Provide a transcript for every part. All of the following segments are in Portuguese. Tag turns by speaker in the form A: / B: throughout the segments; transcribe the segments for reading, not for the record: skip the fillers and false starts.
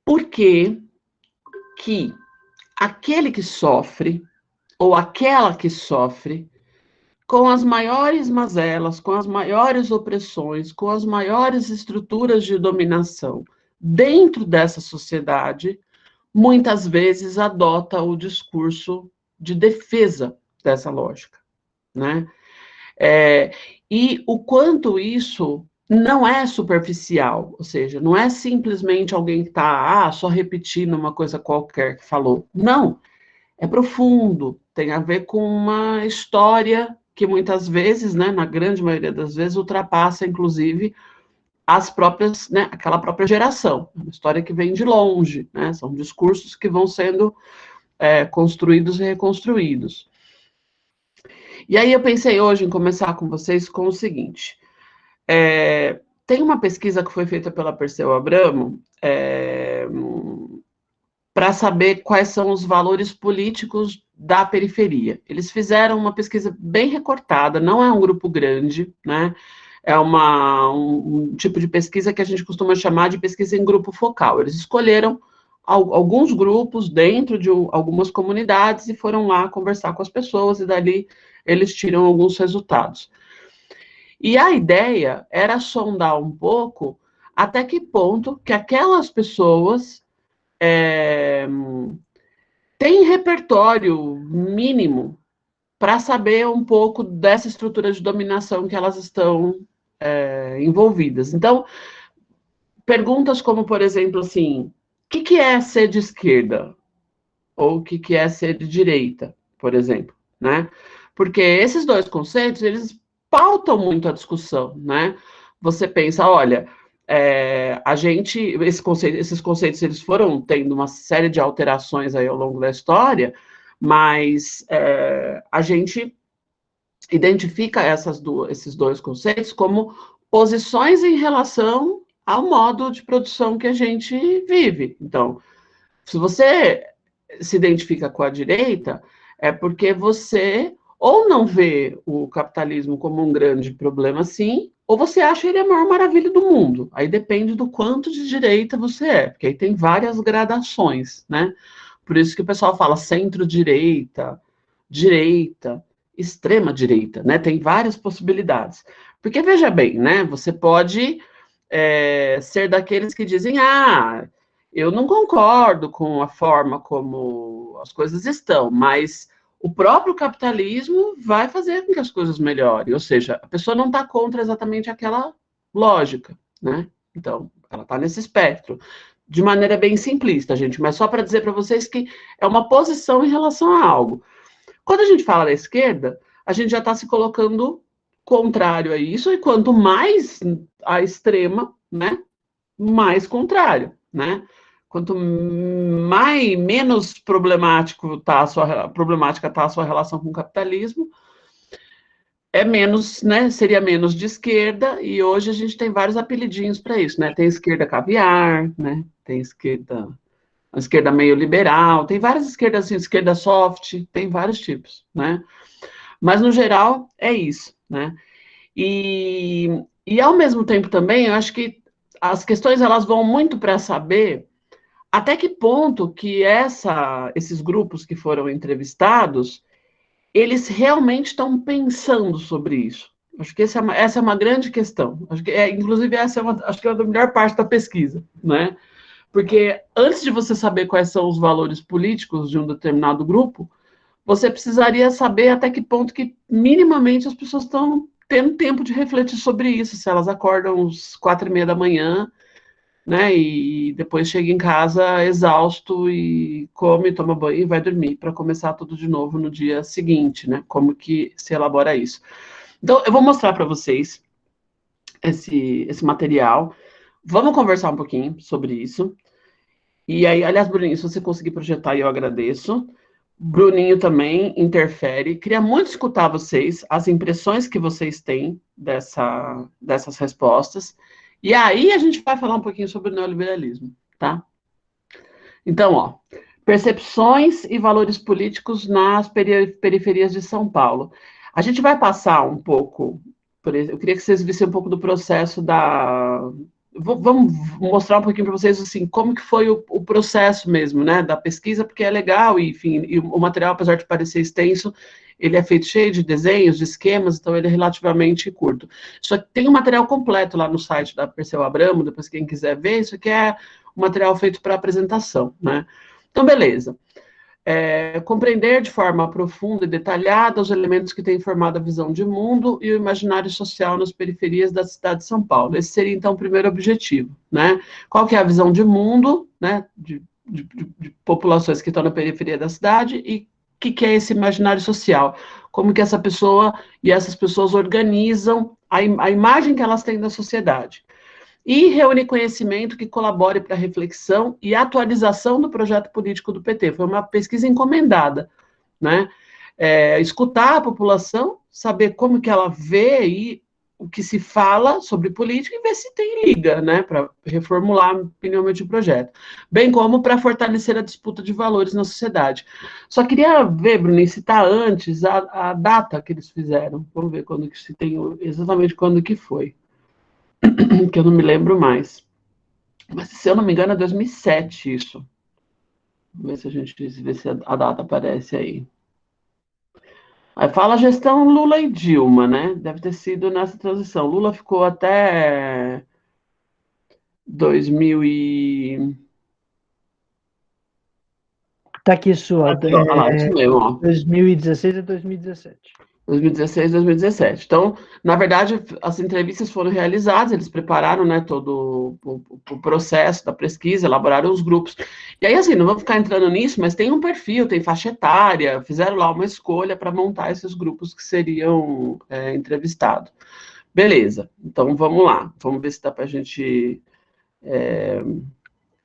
A: Por que que aquele que sofre, ou aquela que sofre, com as maiores mazelas, com as maiores opressões, com as maiores estruturas de dominação dentro dessa sociedade, muitas vezes adota o discurso de defesa dessa lógica, né? E o quanto isso não é superficial, ou seja, não é simplesmente alguém que está só repetindo uma coisa qualquer que falou. Não, é profundo, tem a ver com uma história que muitas vezes, né, na grande maioria das vezes, ultrapassa, inclusive, as próprias, né, aquela própria geração. Uma história que vem de longe, né, são discursos que vão sendo construídos e reconstruídos. E aí eu pensei hoje em começar com vocês com o seguinte, tem uma pesquisa que foi feita pela Perseu Abramo, para saber quais são os valores políticos da periferia. Eles fizeram uma pesquisa bem recortada, não é um grupo grande, né? É um tipo de pesquisa que a gente costuma chamar de pesquisa em grupo focal. Eles escolheram alguns grupos dentro de algumas comunidades e foram lá conversar com as pessoas, e dali eles tiram alguns resultados. E a ideia era sondar um pouco até que ponto que aquelas pessoas têm repertório mínimo para saber um pouco dessa estrutura de dominação que elas estão envolvidas. Então, perguntas como, por exemplo, assim, o que é ser de esquerda? Ou o que é ser de direita, por exemplo, né? Porque esses dois conceitos, eles pautam muito a discussão, né? Você pensa, olha, esses conceitos, eles foram tendo uma série de alterações aí ao longo da história, mas a gente identifica esses dois conceitos como posições em relação ao modo de produção que a gente vive. Então, se você se identifica com a direita, é porque você ou não vê o capitalismo como um grande problema assim, ou você acha ele a maior maravilha do mundo. Aí depende do quanto de direita você é, porque aí tem várias gradações, né? Por isso que o pessoal fala centro-direita, direita, extrema-direita, né? Tem várias possibilidades. Porque, veja bem, né? Você pode ser daqueles que dizem, eu não concordo com a forma como as coisas estão, mas o próprio capitalismo vai fazer com que as coisas melhorem, ou seja, a pessoa não está contra exatamente aquela lógica, né? Então, ela está nesse espectro, de maneira bem simplista, gente, mas só para dizer para vocês que é uma posição em relação a algo. Quando a gente fala da esquerda, a gente já está se colocando contrário a isso, e quanto mais à extrema, né, mais contrário, né? Quanto menos problemática tá a sua relação com o capitalismo, menos, né? Seria menos de esquerda, e hoje a gente tem vários apelidinhos para isso, né? Tem esquerda caviar, né? Tem uma esquerda meio liberal, tem várias esquerdas, assim, esquerda soft, tem vários tipos, né? Mas no geral é isso, né? E ao mesmo tempo também, eu acho que as questões elas vão muito para saber até que ponto que esses grupos que foram entrevistados, eles realmente estão pensando sobre isso. Acho que essa é uma grande questão. Acho que, inclusive, acho que é a melhor parte da pesquisa, né? Porque antes de você saber quais são os valores políticos de um determinado grupo, você precisaria saber até que ponto que minimamente as pessoas estão tendo tempo de refletir sobre isso, se elas acordam às 4:30 da manhã, né, e depois chega em casa exausto e come, toma banho e vai dormir para começar tudo de novo no dia seguinte, né, como que se elabora isso. Então, eu vou mostrar para vocês esse material, vamos conversar um pouquinho sobre isso, e aí, aliás, Bruninho, se você conseguir projetar, eu agradeço. Bruninho também interfere. Queria muito escutar vocês, as impressões que vocês têm dessas respostas. E aí a gente vai falar um pouquinho sobre o neoliberalismo, tá? Então, ó, percepções e valores políticos nas periferias de São Paulo. A gente vai passar um pouco, eu queria que vocês vissem um pouco do processo vamos mostrar um pouquinho para vocês, assim, como que foi o processo mesmo, né, da pesquisa, porque é legal, e, enfim, e o material, apesar de parecer extenso, ele é feito cheio de desenhos, de esquemas, então ele é relativamente curto. Só que tem um material completo lá no site da Perseu Abramo, depois quem quiser ver, isso aqui é um material feito para apresentação, né. Então, beleza. Compreender de forma profunda e detalhada os elementos que têm formado a visão de mundo e o imaginário social nas periferias da cidade de São Paulo. Esse seria, então, o primeiro objetivo, né? Qual que é a visão de mundo, né, de populações que estão na periferia da cidade e o que é esse imaginário social? Como que essa pessoa e essas pessoas organizam a imagem que elas têm da sociedade? E reúne conhecimento que colabore para a reflexão e atualização do projeto político do PT. Foi uma pesquisa encomendada, né? Escutar a população, saber como que ela vê e o que se fala sobre política e ver se tem liga, né, para reformular minimamente o projeto, bem como para fortalecer a disputa de valores na sociedade. Só queria ver, Bruno, citar antes a data que eles fizeram. Vamos ver quando que se tem, exatamente quando que foi, que eu não me lembro mais. Mas, se eu não me engano, é 2007 isso. Vamos ver se a gente vê se a data aparece aí. Aí fala a gestão Lula e Dilma, né? Deve ter sido nessa transição. Lula ficou até 2000 e...
B: Tá aqui sua,
A: Aqui, ó, lá, isso mesmo, ó.
B: 2016 a 2017.
A: 2016, 2017. Então, na verdade, as entrevistas foram realizadas, eles prepararam, né, todo o processo da pesquisa, elaboraram os grupos. E aí, assim, não vamos ficar entrando nisso, mas tem um perfil, tem faixa etária, fizeram lá uma escolha para montar esses grupos que seriam entrevistados. Beleza, então vamos lá, vamos ver se dá para a gente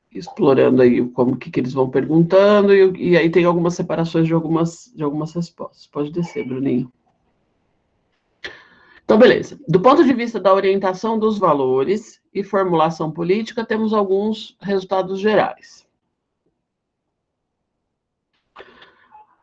A: explorando aí como que eles vão perguntando, e aí tem algumas separações de algumas respostas. Pode descer, Bruninho. Então, beleza. Do ponto de vista da orientação dos valores e formulação política, temos alguns resultados gerais.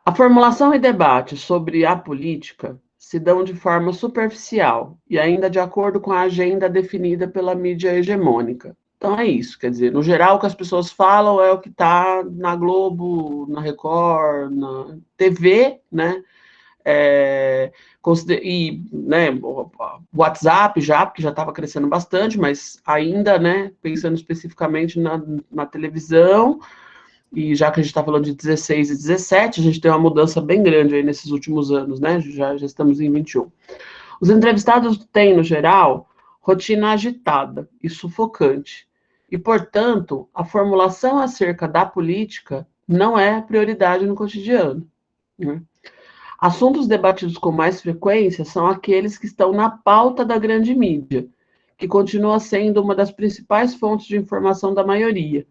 A: A formulação e debate sobre a política se dão de forma superficial e ainda de acordo com a agenda definida pela mídia hegemônica. Então é isso, quer dizer, no geral o que as pessoas falam é o que está na Globo, na Record, na TV, né? E, né, o WhatsApp já, porque já estava crescendo bastante, mas ainda, né, pensando especificamente na televisão, e já que a gente está falando de 16 e 17, a gente tem uma mudança bem grande aí nesses últimos anos, né, já estamos em 21. Os entrevistados têm, no geral, rotina agitada e sufocante, e, portanto, a formulação acerca da política não é prioridade no cotidiano, né? Assuntos debatidos com mais frequência são aqueles que estão na pauta da grande mídia, que continua sendo uma das principais fontes de informação da maioria,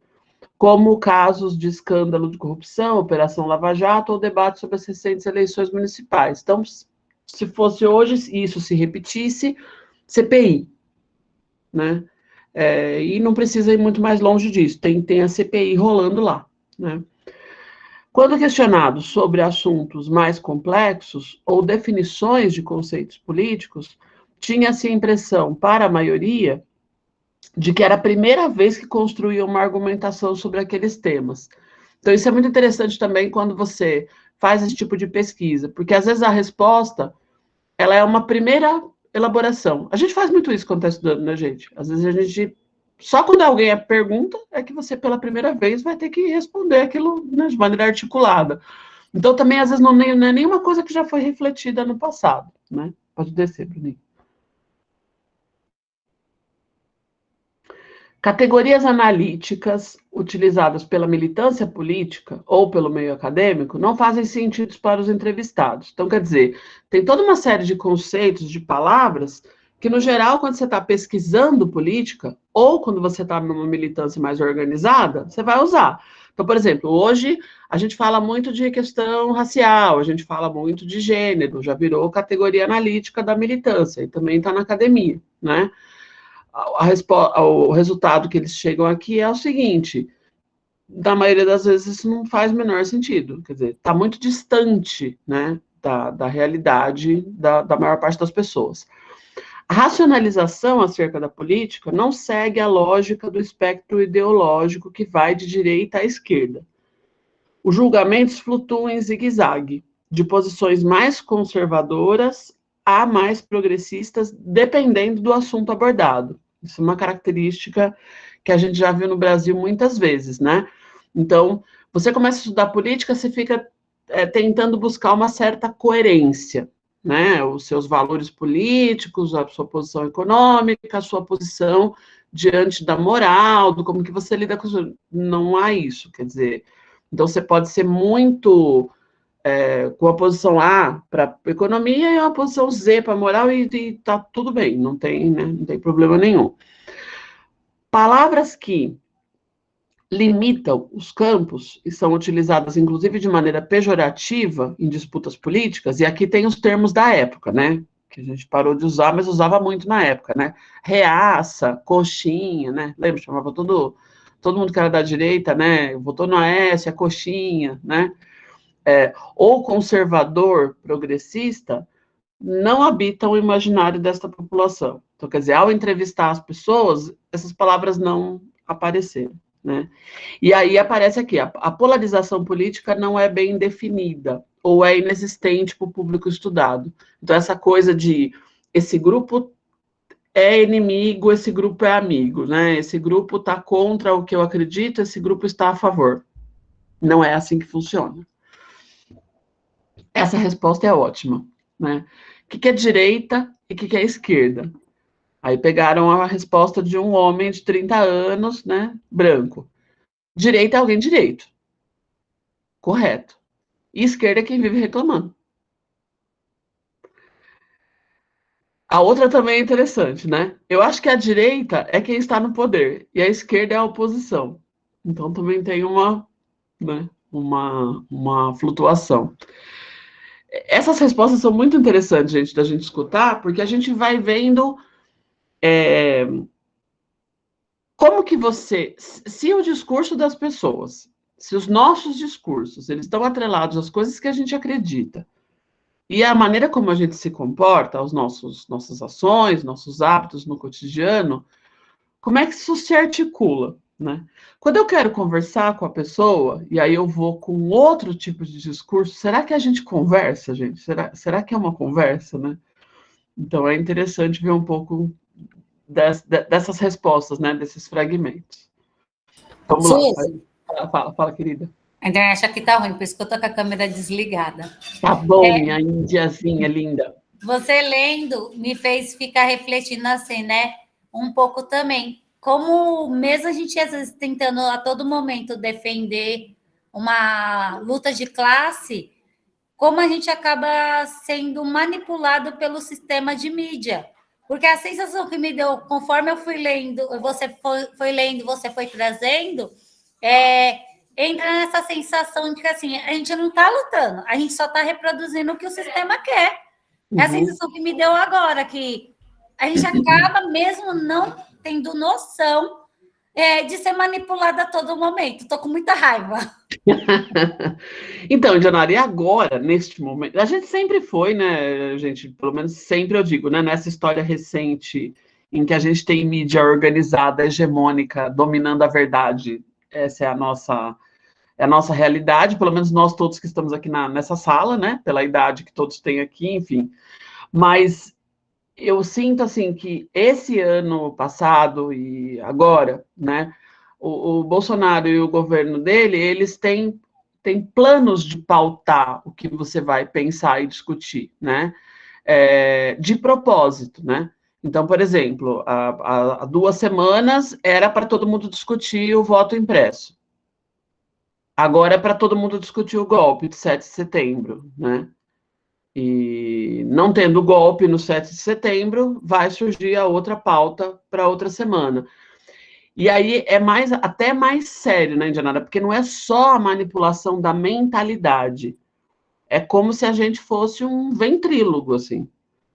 A: como casos de escândalo de corrupção, Operação Lava Jato ou debate sobre as recentes eleições municipais. Então, se fosse hoje, isso se repetisse, CPI, né? E não precisa ir muito mais longe disso, tem a CPI rolando lá, né? Quando questionados sobre assuntos mais complexos ou definições de conceitos políticos, tinha-se a impressão, para a maioria, de que era a primeira vez que construíam uma argumentação sobre aqueles temas. Então, isso é muito interessante também quando você faz esse tipo de pesquisa, porque às vezes a resposta, ela é uma primeira elaboração. A gente faz muito isso quando está estudando, né, gente? Às vezes a gente... Só quando alguém pergunta é que você, pela primeira vez, vai ter que responder aquilo, né, de maneira articulada. Então, também, às vezes, não é nenhuma coisa que já foi refletida no passado, né? Pode descer, Bruninho. Categorias analíticas utilizadas pela militância política ou pelo meio acadêmico não fazem sentido para os entrevistados. Então, quer dizer, tem toda uma série de conceitos, de palavras, que, no geral, quando você está pesquisando política, ou quando você está numa militância mais organizada, você vai usar. Então, por exemplo, hoje a gente fala muito de questão racial, a gente fala muito de gênero, já virou categoria analítica da militância, e também está na academia, né? O resultado que eles chegam aqui é o seguinte: na maioria das vezes isso não faz o menor sentido, quer dizer, está muito distante, né, da realidade da maior parte das pessoas. A racionalização acerca da política não segue a lógica do espectro ideológico que vai de direita à esquerda. Os julgamentos flutuam em zigue-zague, de posições mais conservadoras a mais progressistas, dependendo do assunto abordado. Isso é uma característica que a gente já viu no Brasil muitas vezes, né? Então, você começa a estudar política, você fica tentando buscar uma certa coerência, né? Os seus valores políticos, a sua posição econômica, a sua posição diante da moral, do como que você lida com isso. Não há isso, quer dizer... Então, você pode ser muito com a posição A para economia e a posição Z para moral e tá tudo bem, não tem, né, não tem problema nenhum. Palavras que limitam os campos e são utilizadas, inclusive, de maneira pejorativa em disputas políticas, e aqui tem os termos da época, né, que a gente parou de usar, mas usava muito na época, né, reaça, coxinha, né, lembra, chamava todo mundo que era da direita, né, votou no Aécio, é coxinha, né, ou conservador, progressista, não habitam o imaginário desta população. Então, quer dizer, ao entrevistar as pessoas, essas palavras não apareceram, né? E aí aparece aqui, a polarização política não é bem definida, ou é inexistente para o público estudado. Então, essa coisa de esse grupo é inimigo, esse grupo é amigo, né? Esse grupo está contra o que eu acredito, esse grupo está a favor. Não é assim que funciona. Essa resposta é ótima, né? O que é direita e o que é esquerda? Aí pegaram a resposta de um homem de 30 anos, né, branco. Direita é alguém direito. Correto. E esquerda é quem vive reclamando. A outra também é interessante, né? Eu acho que a direita é quem está no poder e a esquerda é a oposição. Então também tem né, uma flutuação. Essas respostas são muito interessantes, gente, da gente escutar, porque a gente vai vendo como que se o discurso das pessoas, se os nossos discursos, eles estão atrelados às coisas que a gente acredita, e a maneira como a gente se comporta, nossas ações, nossos hábitos no cotidiano, como é que isso se articula, né? Quando eu quero conversar com a pessoa, e aí eu vou com outro tipo de discurso, será que a gente conversa, gente? Será que é uma conversa, né? Então, é interessante ver um pouco dessas respostas, né? Desses fragmentos. Vamos lá. Fala, querida.
C: A internet aqui tá ruim, por isso que eu tô com a câmera desligada.
A: Tá bom, minha indiazinha linda.
C: Você lendo me fez ficar refletindo assim, né? Um pouco também. Como mesmo a gente, às vezes, tentando a todo momento defender uma luta de classe, como a gente acaba sendo manipulado pelo sistema de mídia. Porque a sensação que me deu, conforme eu fui lendo, você foi lendo, você foi trazendo, entra nessa sensação de que assim, a gente não está lutando, a gente só está reproduzindo o que o sistema quer. É a sensação que me deu agora, que a gente acaba mesmo não tendo noção de ser manipulada a todo momento. Estou com muita raiva.
A: Então, Dionara, e agora, neste momento, a gente sempre foi, né, gente, pelo menos sempre eu digo, né, nessa história recente em que a gente tem mídia organizada, hegemônica, dominando a verdade, essa é a nossa realidade, pelo menos nós todos que estamos aqui nessa sala, né, pela idade que todos têm aqui, enfim, mas eu sinto, assim, que esse ano passado e agora, né, o Bolsonaro e o governo dele, eles têm planos de pautar o que você vai pensar e discutir, né, de propósito, né. Então, por exemplo, há 2 semanas era para todo mundo discutir o voto impresso. Agora é para todo mundo discutir o golpe de 7 de setembro, né? E não tendo golpe no 7 de setembro, vai surgir a outra pauta para outra semana. E aí é até mais sério, né, Indianara? Porque não é só a manipulação da mentalidade. É como se a gente fosse um ventrílogo, assim.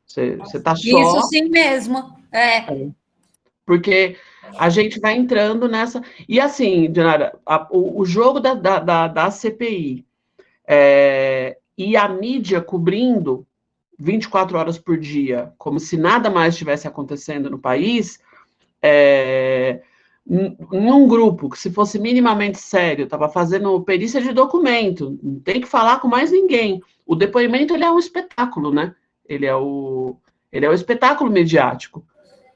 A: Você tá só...
C: Isso sim mesmo.
A: Porque a gente vai entrando nessa... E assim, Indianara, o jogo da CPI e a mídia cobrindo 24 horas por dia, como se nada mais estivesse acontecendo no país, num grupo que, se fosse minimamente sério, estava fazendo perícia de documento, não tem que falar com mais ninguém. O depoimento, ele é um espetáculo, né? Ele é o espetáculo mediático.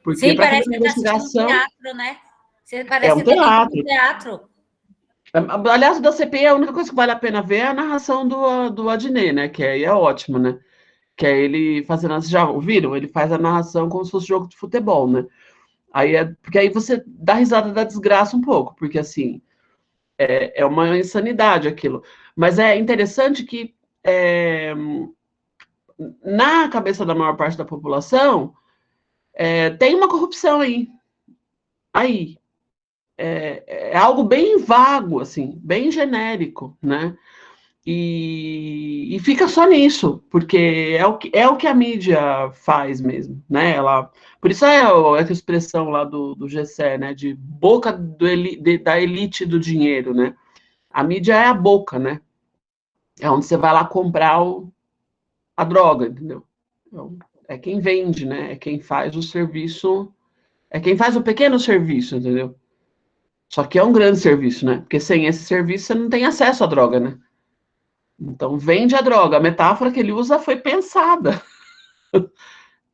A: Porque
C: Sim,
A: para fazer
C: parece
A: uma
C: que está assistindo um
A: investigação,
C: teatro, né?
A: é
C: Parece
A: um
C: que está dentro de
A: teatro.
C: um teatro.
A: Aliás, da CPI, a única coisa que vale a pena ver é a narração do Adnet, né? Que aí é ótimo, né? Que é ele fazendo. Vocês já ouviram? Ele faz a narração como se fosse jogo de futebol, né? Porque aí você dá risada da desgraça um pouco, porque assim, é uma insanidade aquilo. Mas é interessante que na cabeça da maior parte da população tem uma corrupção aí. Aí. É algo bem vago, assim, bem genérico, né? E fica só nisso, porque é o que a mídia faz mesmo, né? Por isso é essa expressão lá do GCE, né? De boca da elite do dinheiro, né? A mídia é a boca, né? É onde você vai lá comprar a droga, entendeu? Então, é quem vende, né? É quem faz o serviço, é quem faz o pequeno serviço, entendeu? Só que é um grande serviço, né? Porque sem esse serviço você não tem acesso à droga, né? Então, vende a droga. A metáfora que ele usa foi pensada.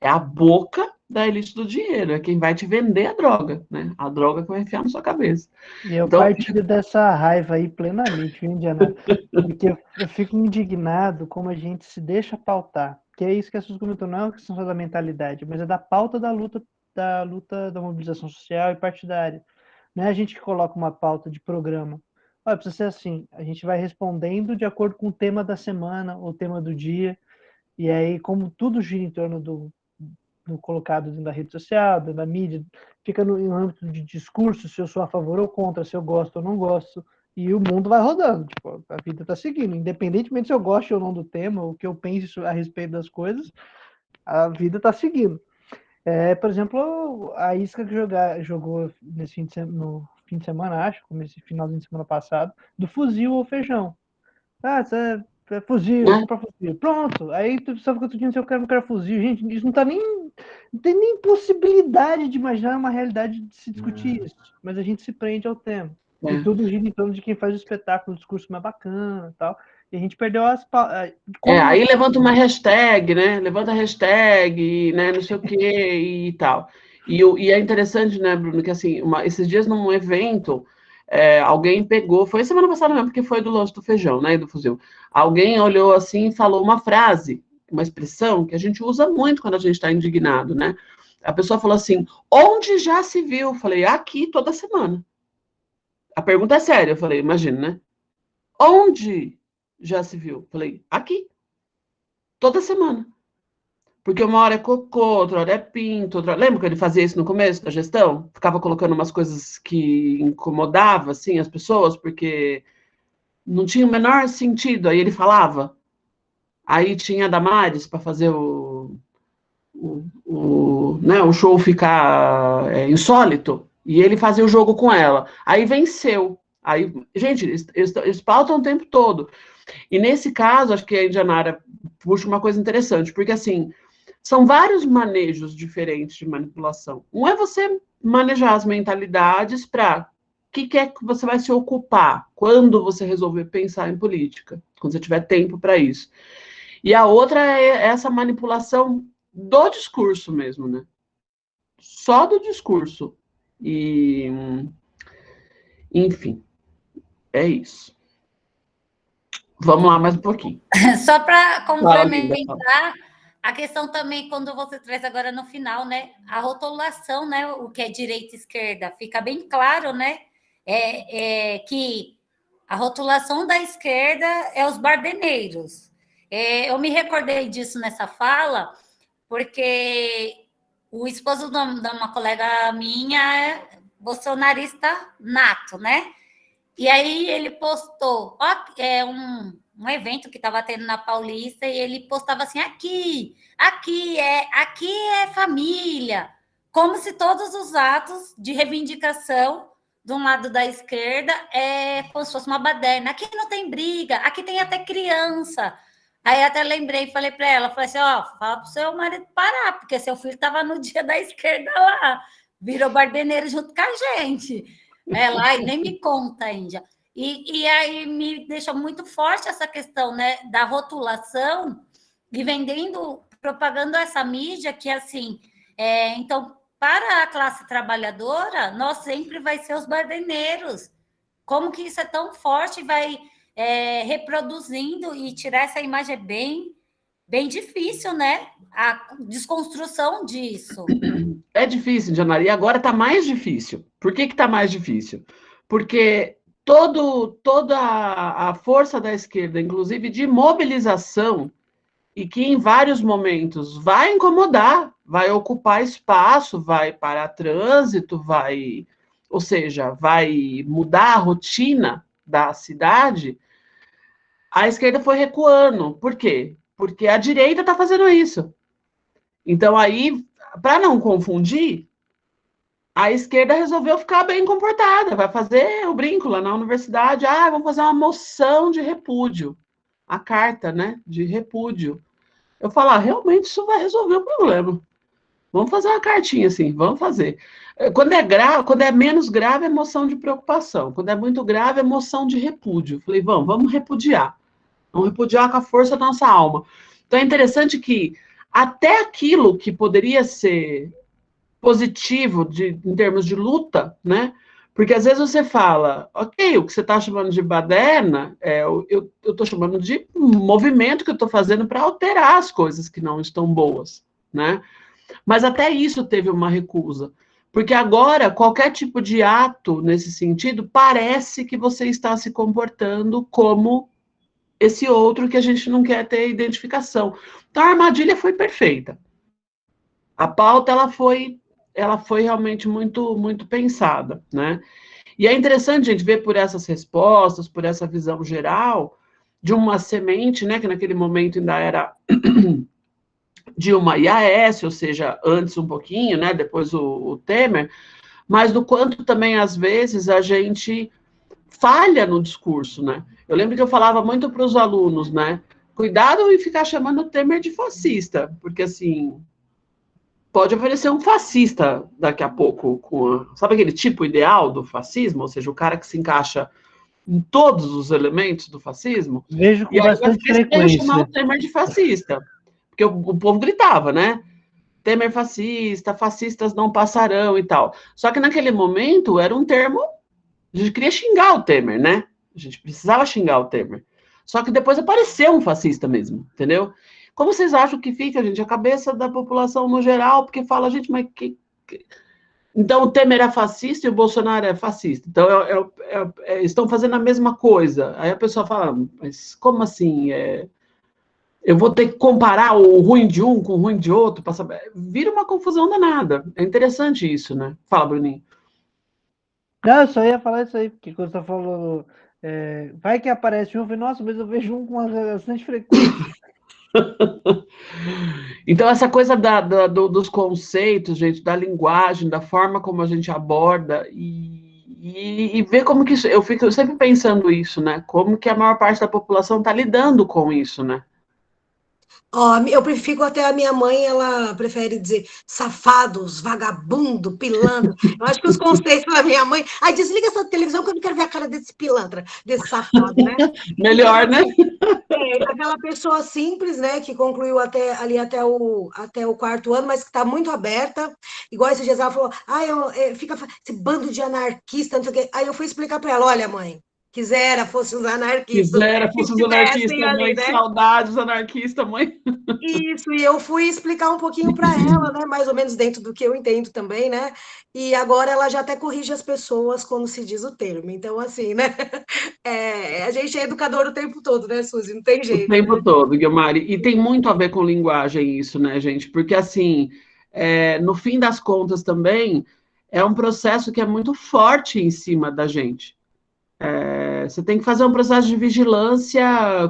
A: É a boca da elite do dinheiro. É quem vai te vender a droga, né? A droga que vai enfiar na sua cabeça.
B: E eu
A: Então,
B: partilho dessa raiva aí plenamente, viu, Indiana? Porque eu fico indignado como a gente se deixa pautar. Que é isso que a Sus comentou, não é uma questão só da mentalidade, mas é da pauta da mobilização social e partidária. Não é a gente que coloca uma pauta de programa. Olha, precisa ser assim, a gente vai respondendo de acordo com o tema da semana, o tema do dia, e aí, como tudo gira em torno do colocado dentro da rede social, dentro da mídia, fica no âmbito de discurso, se eu sou a favor ou contra, se eu gosto ou não gosto, e o mundo vai rodando, tipo, a vida está seguindo, independentemente se eu gosto ou não do tema, ou o que eu penso a respeito das coisas, a vida está seguindo. Por exemplo, a Isca que jogou no fim de semana, acho, como esse finalzinho de semana passado, do fuzil ou feijão. Você é fuzil,
A: né?
B: compra fuzil. Pronto. Aí tu sabe que eu tô dizendo, eu quero fuzil. Gente, isso não tem nem possibilidade de imaginar uma realidade de se discutir isso. Mas a gente se prende ao tema. E tudo gira em torno de quem faz o espetáculo, o discurso mais bacana e tal. E a gente perdeu
A: Aí levanta uma hashtag, né? Levanta a hashtag, né? Não sei o quê e tal. E é interessante, né, Bruno, que assim, esses dias num evento, alguém pegou, foi semana passada mesmo, porque foi do lance do feijão, né? E do fuzil. Alguém olhou assim e falou uma frase, uma expressão que a gente usa muito quando a gente está indignado, né? A pessoa falou assim: onde já se viu? Eu falei, aqui toda semana. A pergunta é séria, eu falei, imagina, né? Onde já se viu? Eu falei, aqui. Toda semana. Porque uma hora é cocô, outra hora é pinto, Lembra que ele fazia isso no começo da gestão? Ficava colocando umas coisas que incomodavam, assim, as pessoas, porque não tinha o menor sentido. Aí ele falava. Aí tinha a Damares para fazer o show ficar insólito, e ele fazia o jogo com ela. Aí venceu. Aí, gente, eles pautam o tempo todo. E nesse caso, acho que a Indianara puxa uma coisa interessante, porque assim, são vários manejos diferentes de manipulação. Um é você manejar as mentalidades para o que é que você vai se ocupar quando você resolver pensar em política, quando você tiver tempo para isso. E a outra é essa manipulação do discurso mesmo, né? Só do discurso. E, enfim, é isso. Vamos lá mais um pouquinho.
C: Só para
A: Fala, linda, fala.
C: complementar, a questão também, quando você traz agora no final, né? A rotulação, né? O que é direita e esquerda, fica bem claro, né? Que a rotulação da esquerda é os bardeneiros. Eu me recordei disso nessa fala, porque o esposo de uma colega minha é bolsonarista nato, né? E aí ele postou um evento que estava tendo na Paulista e ele postava assim, aqui é família, como se todos os atos de reivindicação de um lado da esquerda como se fosse uma baderna. Aqui não tem briga, aqui tem até criança. Aí até lembrei, falei para ela, falei assim, ó, fala pro seu marido parar, porque seu filho estava no dia da esquerda lá, virou bardeneiro junto com a gente. Ela, ai, nem me conta, Índia. E aí me deixa muito forte essa questão, né, da rotulação e vendendo, propagando essa mídia que, assim, então, para a classe trabalhadora, nós sempre vai ser os bardeneiros. Como que isso é tão forte, vai reproduzindo e tirar essa imagem bem difícil, né? A desconstrução disso.
A: É difícil, Janari, e agora está mais difícil. Por que está mais difícil? Porque toda a força da esquerda, inclusive de mobilização, e que em vários momentos vai incomodar, vai ocupar espaço, vai parar trânsito, ou seja, vai mudar a rotina da cidade, a esquerda foi recuando. Por quê? Porque a direita está fazendo isso. Então, aí, para não confundir, a esquerda resolveu ficar bem comportada, vai fazer o brinco lá na universidade, vamos fazer uma moção de repúdio, a carta, né, de repúdio. Eu falo, realmente isso vai resolver o problema. Vamos fazer uma cartinha assim, vamos fazer. Quando é grave, quando é menos grave, é moção de preocupação. Quando é muito grave, é moção de repúdio. Falei, vamos repudiar. Vamos repudiar com a força da nossa alma. Então é interessante que até aquilo que poderia ser positivo em termos de luta, né? Porque às vezes você fala, ok, o que você está chamando de baderna, eu estou chamando de movimento que eu estou fazendo para alterar as coisas que não estão boas, né? Mas até isso teve uma recusa. Porque agora, qualquer tipo de ato nesse sentido, parece que você está se comportando como esse outro que a gente não quer ter identificação. Então, a armadilha foi perfeita. A pauta, ela foi realmente muito, muito pensada, né? E é interessante a gente ver por essas respostas, por essa visão geral, de uma semente, né, que naquele momento ainda era Dilma e Aécio, ou seja, antes um pouquinho, né, depois o Temer, mas do quanto também, às vezes, a gente falha no discurso, né? Eu lembro que eu falava muito para os alunos, né, cuidado em ficar chamando o Temer de fascista, porque, assim, pode aparecer um fascista daqui a pouco, sabe aquele tipo ideal do fascismo? Ou seja, o cara que se encaixa em todos os elementos do fascismo.
B: Vejo com
A: e aí
B: bastante frequência.
A: chamar o Temer de fascista. Porque o povo gritava, né? Temer fascista, fascistas não passarão e tal. Só que naquele momento era um termo, a gente queria xingar o Temer, né? A gente precisava xingar o Temer. Só que depois apareceu um fascista mesmo, entendeu? Como vocês acham que fica, gente, a cabeça da população no geral? Porque fala, gente, mas que... Então o Temer é fascista e o Bolsonaro é fascista. Então estão fazendo a mesma coisa. Aí a pessoa fala, mas como assim? Eu vou ter que comparar o ruim de um com o ruim de outro para saber. Vira uma confusão danada. É interessante isso, né? Fala, Bruninho.
B: Não, eu só ia falar isso aí, porque quando você falou, vai que aparece um, eu falei, nossa, mas eu vejo um com bastante frequência.
A: Então, essa coisa dos conceitos, gente, da linguagem, da forma como a gente aborda, e ver como que isso. Eu fico sempre pensando isso, né? Como que a maior parte da população está lidando com isso, né?
D: Eu prefiro até a minha mãe, ela prefere dizer safados, vagabundo, pilantra. Eu acho que os conceitos da minha mãe... desliga essa televisão que eu não quero ver a cara desse pilantra, desse safado, né?
A: Melhor, né?
D: Aquela pessoa simples, né, que concluiu até o quarto ano, mas que está muito aberta. Igual esses dias ela falou, fica esse bando de anarquista, não sei o quê. Aí eu fui explicar para ela, olha, mãe, quisera fosse os anarquistas.
A: Mãe, que saudades, anarquista, mãe.
D: Isso, e eu fui explicar um pouquinho para ela, né, mais ou menos dentro do que eu entendo também, né, e agora ela já até corrige as pessoas quando se diz o termo, então assim, né, a gente é educador o tempo todo, né, Suzy, não tem jeito.
A: O tempo todo, Guilmari, e tem muito a ver com linguagem isso, né, gente, porque assim, no fim das contas também, é um processo que é muito forte em cima da gente. Você tem que fazer um processo de vigilância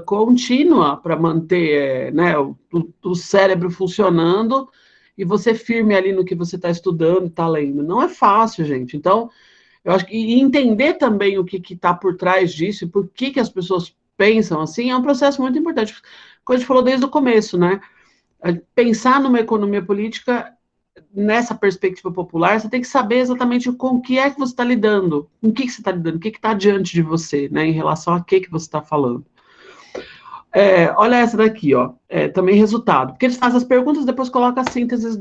A: contínua para manter, né, o cérebro funcionando e você firme ali no que você está estudando, está lendo. Não é fácil, gente. Então, eu acho que entender também o que está por trás disso e por que as pessoas pensam assim é um processo muito importante. como a gente falou desde o começo, né? Pensar numa economia política nessa perspectiva popular, você tem que saber exatamente com o que é que você está lidando, com o que você está lidando, o que está diante de você, né, em relação a que você está falando. Olha essa daqui, ó, também resultado, porque eles fazem as perguntas, depois colocam as sínteses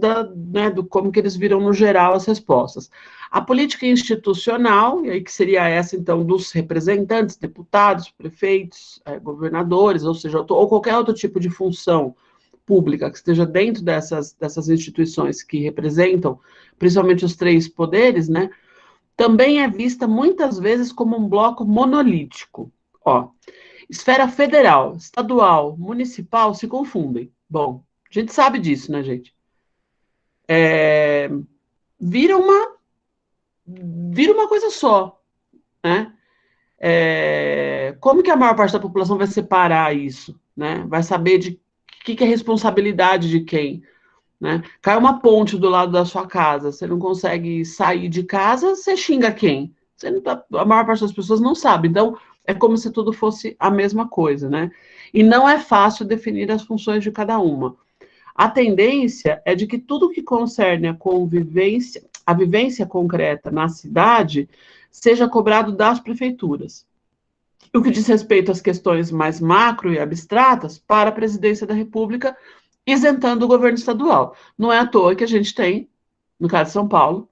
A: né, do como que eles viram no geral as respostas. A política institucional, e aí que seria essa, então, dos representantes, deputados, prefeitos, governadores, ou seja, ou qualquer outro tipo de função pública que esteja dentro dessas instituições que representam, principalmente os 3 poderes, né, também é vista muitas vezes como um bloco monolítico. Ó, esfera federal, estadual, municipal se confundem. Bom, a gente sabe disso, né, gente? Vira uma coisa só, né? Como que a maior parte da população vai separar isso, né? Vai saber de que é responsabilidade de quem, né? Cai uma ponte do lado da sua casa, você não consegue sair de casa, você xinga quem? A maior parte das pessoas não sabe, então é como se tudo fosse a mesma coisa, né? E não é fácil definir as funções de cada uma. A tendência é de que tudo que concerne a vivência concreta na cidade, seja cobrado das prefeituras. O que diz respeito às questões mais macro e abstratas, para a presidência da República, isentando o governo estadual. Não é à toa que a gente tem, no caso de São Paulo,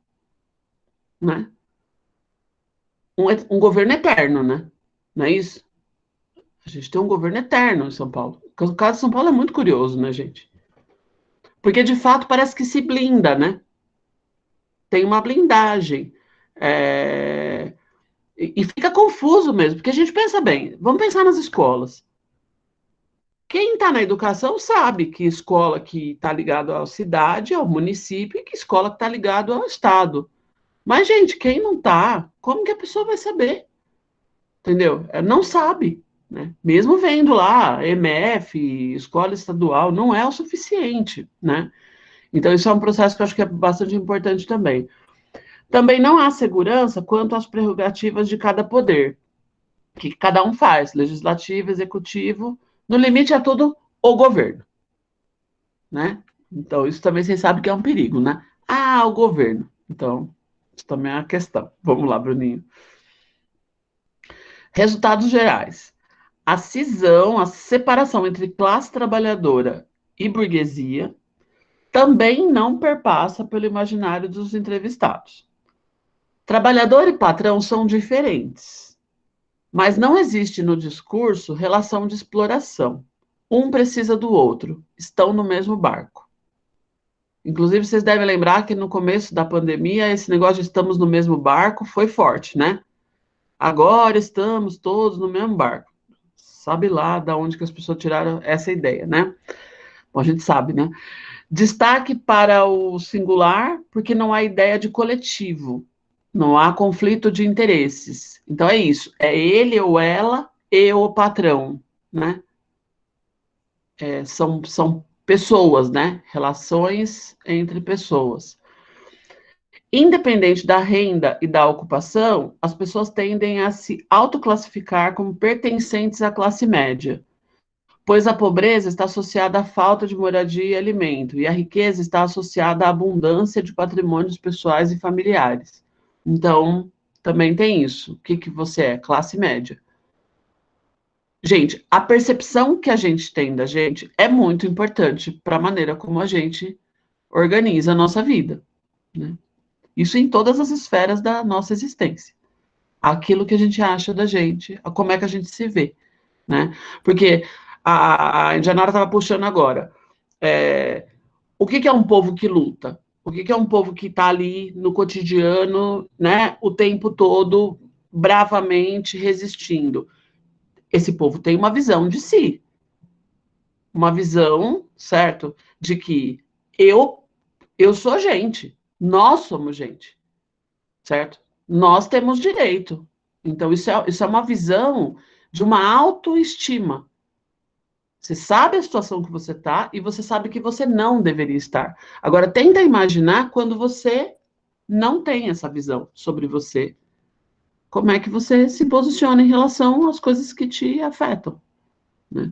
A: né, um governo eterno, né? Não é isso? A gente tem um governo eterno em São Paulo. O caso de São Paulo é muito curioso, né, gente? Porque, de fato, parece que se blinda, né? Tem uma blindagem. E fica confuso mesmo, porque a gente pensa bem, vamos pensar nas escolas. Quem está na educação sabe que escola que está ligado à cidade, ao município, e que escola que está ligado ao estado. Mas, gente, quem não está, como que a pessoa vai saber? Entendeu? Não sabe, né? Mesmo vendo lá, EMF, escola estadual, não é o suficiente, né? Então, isso é um processo que eu acho que é bastante importante também. Também não há segurança quanto às prerrogativas de cada poder, que cada um faz, legislativo, executivo, no limite é tudo o governo, né? Então, isso também vocês sabem que é um perigo, né? Ah, o governo. Então, isso também é uma questão. Vamos lá, Bruninho. Resultados gerais. A cisão, a separação entre classe trabalhadora e burguesia também não perpassa pelo imaginário dos entrevistados. Trabalhador e patrão são diferentes, mas não existe no discurso relação de exploração. Um precisa do outro, estão no mesmo barco. Inclusive, vocês devem lembrar que no começo da pandemia, esse negócio de estamos no mesmo barco foi forte, né? Agora estamos todos no mesmo barco. Sabe lá de onde que as pessoas tiraram essa ideia, né? Bom, a gente sabe, né? Destaque para o singular, porque não há ideia de coletivo. Não há conflito de interesses. Então, é isso. É ele ou ela e o patrão, né? São pessoas, né? Relações entre pessoas. Independente da renda e da ocupação, as pessoas tendem a se autoclassificar como pertencentes à classe média, pois a pobreza está associada à falta de moradia e alimento, e a riqueza está associada à abundância de patrimônios pessoais e familiares. Então, também tem isso. O que você é? Classe média. Gente, a percepção que a gente tem da gente é muito importante para a maneira como a gente organiza a nossa vida, né? Isso em todas as esferas da nossa existência. Aquilo que a gente acha da gente, como é que a gente se vê, né? Porque a Indianara estava puxando agora. O que é um povo que luta? O que é um povo que está ali no cotidiano, né? O tempo todo, bravamente resistindo. Esse povo tem uma visão de si. Uma visão, certo? De que eu sou gente. Nós somos gente, certo? Nós temos direito. Então, isso é uma visão de uma autoestima. Você sabe a situação que você está e você sabe que você não deveria estar. Agora, tenta imaginar quando você não tem essa visão sobre você. Como é que você se posiciona em relação às coisas que te afetam, né?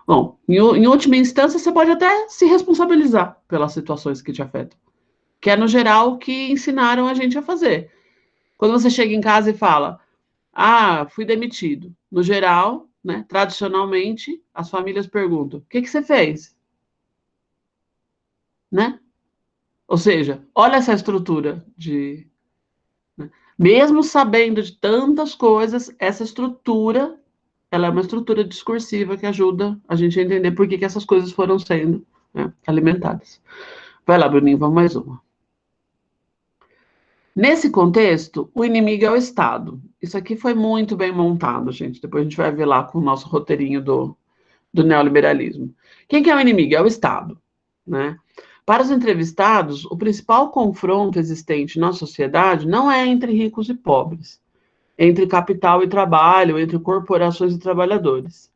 A: Bom, em última instância, você pode até se responsabilizar pelas situações que te afetam, que é, no geral, o que ensinaram a gente a fazer. Quando você chega em casa e fala, fui demitido. No geral, né, tradicionalmente, as famílias perguntam, o que você fez? Né? Ou seja, olha essa estrutura né? Mesmo sabendo de tantas coisas, essa estrutura, ela é uma estrutura discursiva que ajuda a gente a entender por que essas coisas foram sendo, né, alimentadas. Vai lá, Bruninho, vamos mais uma. Nesse contexto, o inimigo é o Estado. Isso aqui foi muito bem montado, gente. Depois a gente vai ver lá com o nosso roteirinho do neoliberalismo. Quem que é o inimigo? É o Estado, né? Para os entrevistados, o principal confronto existente na sociedade não é entre ricos e pobres, entre capital e trabalho, entre corporações e trabalhadores.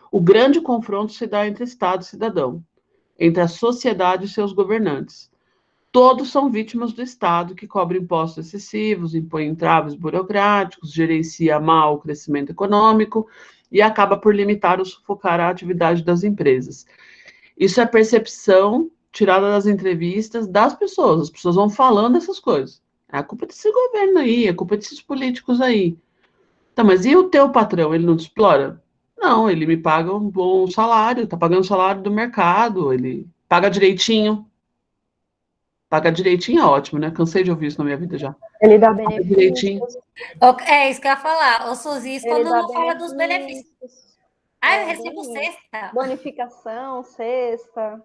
A: O grande confronto se dá entre Estado e cidadão, entre a sociedade e seus governantes. Todos são vítimas do Estado, que cobra impostos excessivos, impõe entraves burocráticos, gerencia mal o crescimento econômico e acaba por limitar ou sufocar a atividade das empresas. Isso é percepção tirada das entrevistas das pessoas. As pessoas vão falando essas coisas. É a culpa desse governo aí, é a culpa desses políticos aí. Tá, mas e o teu patrão? Ele não te explora? Não, ele me paga um bom salário, tá pagando o salário do mercado, ele paga direitinho. Paga direitinho é ótimo, né? Cansei de ouvir isso na minha vida já.
E: Ele dá
A: Paga direitinho.
E: benefícios.
C: É isso que eu ia falar. O SUSIS,
E: Ele
C: quando
E: dá
C: não fala dos benefícios. Eu recebo cesta.
E: Bonificação, cesta.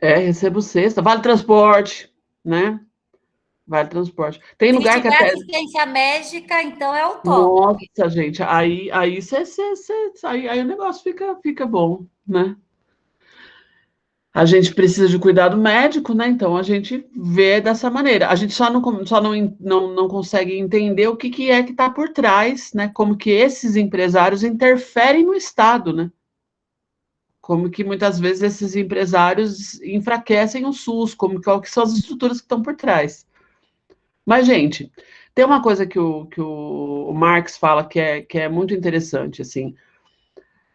A: Recebo cesta. Vale transporte, né? Vale transporte. Tem lugar
C: Se
A: que
C: tiver
A: até...
C: assistência médica, então é o top.
A: Nossa, gente, aí o negócio fica bom, né? A gente precisa de cuidado médico, né? Então a gente vê dessa maneira. A gente só não consegue entender o que é que está por trás, né? Como que esses empresários interferem no Estado, né? Como que muitas vezes esses empresários enfraquecem o SUS, qual que são as estruturas que estão por trás. Mas, gente, tem uma coisa que o Marx fala que é muito interessante, assim.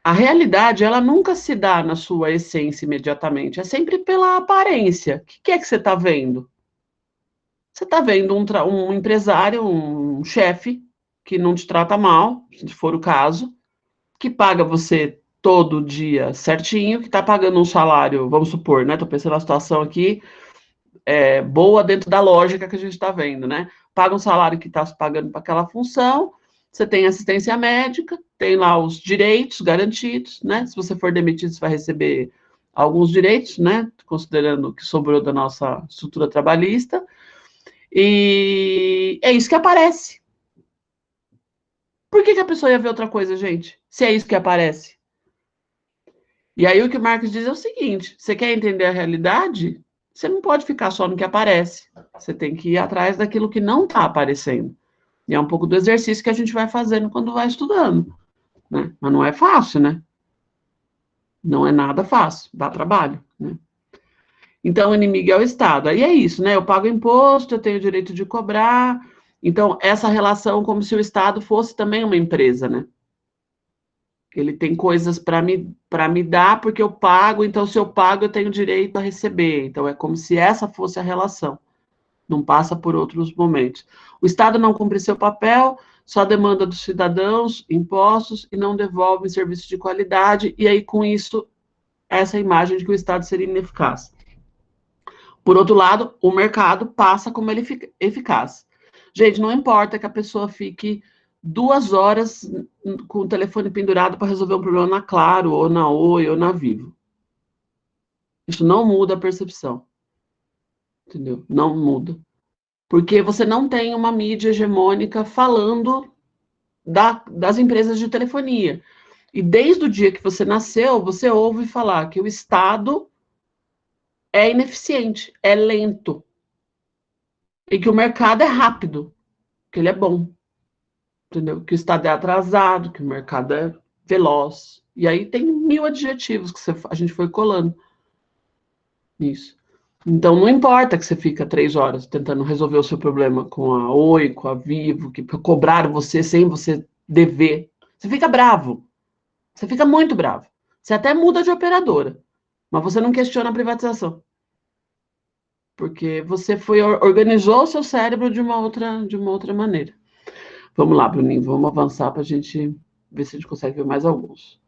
A: A realidade, ela nunca se dá na sua essência imediatamente, é sempre pela aparência. O que é que você está vendo? Você está vendo um empresário, um chefe, que não te trata mal, se for o caso, que paga você todo dia certinho, que está pagando um salário, vamos supor, né? Estou pensando na situação aqui, boa dentro da lógica que a gente está vendo, né? Paga um salário que está se pagando para aquela função, você tem assistência médica, tem lá os direitos garantidos, né? Se você for demitido, você vai receber alguns direitos, né? Considerando o que sobrou da nossa estrutura trabalhista. E é isso que aparece. Por que a pessoa ia ver outra coisa, gente? Se é isso que aparece. E aí o que o Marx diz é o seguinte: você quer entender a realidade? Você não pode ficar só no que aparece. Você tem que ir atrás daquilo que não está aparecendo. E é um pouco do exercício que a gente vai fazendo quando vai estudando, né? Mas não é fácil, né? Não é nada fácil, dá trabalho, né? Então, o inimigo é o Estado. Aí é isso, né? Eu pago imposto, eu tenho o direito de cobrar. Então, essa relação como se o Estado fosse também uma empresa, né? Ele tem coisas para me dar porque eu pago, então se eu pago eu tenho direito a receber. Então, é como se essa fosse a relação. Não passa por outros momentos. O Estado não cumpre seu papel, só demanda dos cidadãos impostos e não devolve serviços de qualidade, e aí, com isso, essa imagem de que o Estado seria ineficaz. Por outro lado, o mercado passa como ele fica eficaz. Gente, não importa que a pessoa fique 2 horas com o telefone pendurado para resolver um problema na Claro, ou na Oi, ou na Vivo. Isso não muda a percepção. Entendeu? Não muda. Porque você não tem uma mídia hegemônica falando das empresas de telefonia. E desde o dia que você nasceu, você ouve falar que o Estado é ineficiente, é lento. E que o mercado é rápido, que ele é bom. Entendeu? Que o Estado é atrasado, que o mercado é veloz. E aí tem 1000 adjetivos que a gente foi colando nisso. Então, não importa que você fica 3 horas tentando resolver o seu problema com a Oi, com a Vivo, que cobraram você sem você dever. Você fica bravo. Você fica muito bravo. Você até muda de operadora, mas você não questiona a privatização. Porque você organizou o seu cérebro de uma outra maneira. Vamos lá, Bruninho, vamos avançar para a gente ver se a gente consegue ver mais alguns.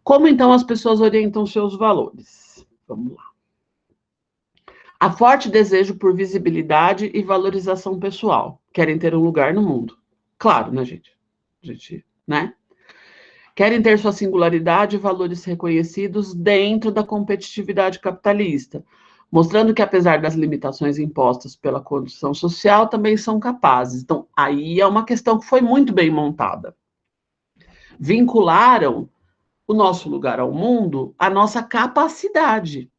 A: Como, então, as pessoas orientam seus valores? Vamos lá. Há forte desejo por visibilidade e valorização pessoal. Querem ter um lugar no mundo. Claro, né, gente? Né? Querem ter sua singularidade e valores reconhecidos dentro da competitividade capitalista, mostrando que, apesar das limitações impostas pela condição social, também são capazes. Então, aí é uma questão que foi muito bem montada. Vincularam o nosso lugar ao mundo à nossa capacidade.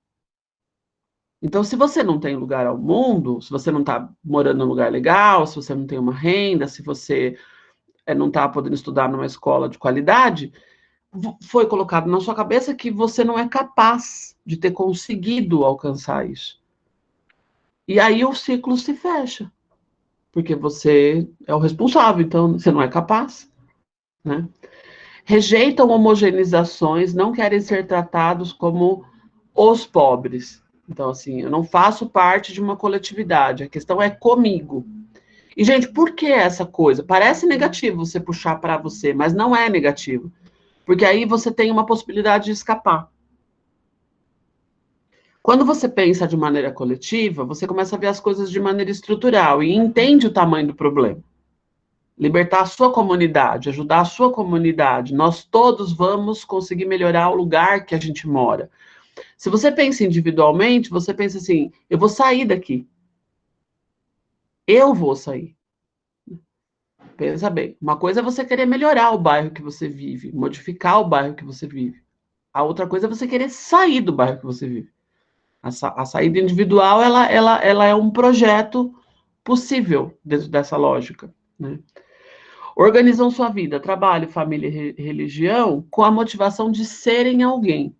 A: Então, se você não tem lugar ao mundo, se você não está morando num lugar legal, se você não tem uma renda, se você não está podendo estudar numa escola de qualidade, foi colocado na sua cabeça que você não é capaz de ter conseguido alcançar isso. E aí o ciclo se fecha, porque você é o responsável, então você não é capaz, né? Rejeitam homogeneizações, não querem ser tratados como os pobres. Então, assim, eu não faço parte de uma coletividade, a questão é comigo. E, gente, por que essa coisa? Parece negativo você puxar para você, mas não é negativo. Porque aí você tem uma possibilidade de escapar. Quando você pensa de maneira coletiva, você começa a ver as coisas de maneira estrutural e entende o tamanho do problema. Libertar a sua comunidade, ajudar a sua comunidade. Nós todos vamos conseguir melhorar o lugar que a gente mora. Se você pensa individualmente, você pensa assim, eu vou sair daqui. Eu vou sair. Pensa bem. Uma coisa é você querer melhorar o bairro que você vive, modificar o bairro que você vive. A outra coisa é você querer sair do bairro que você vive. A saída individual, ela é um projeto possível dentro dessa lógica, né? Organizam sua vida, trabalho, família e religião com a motivação de serem alguém.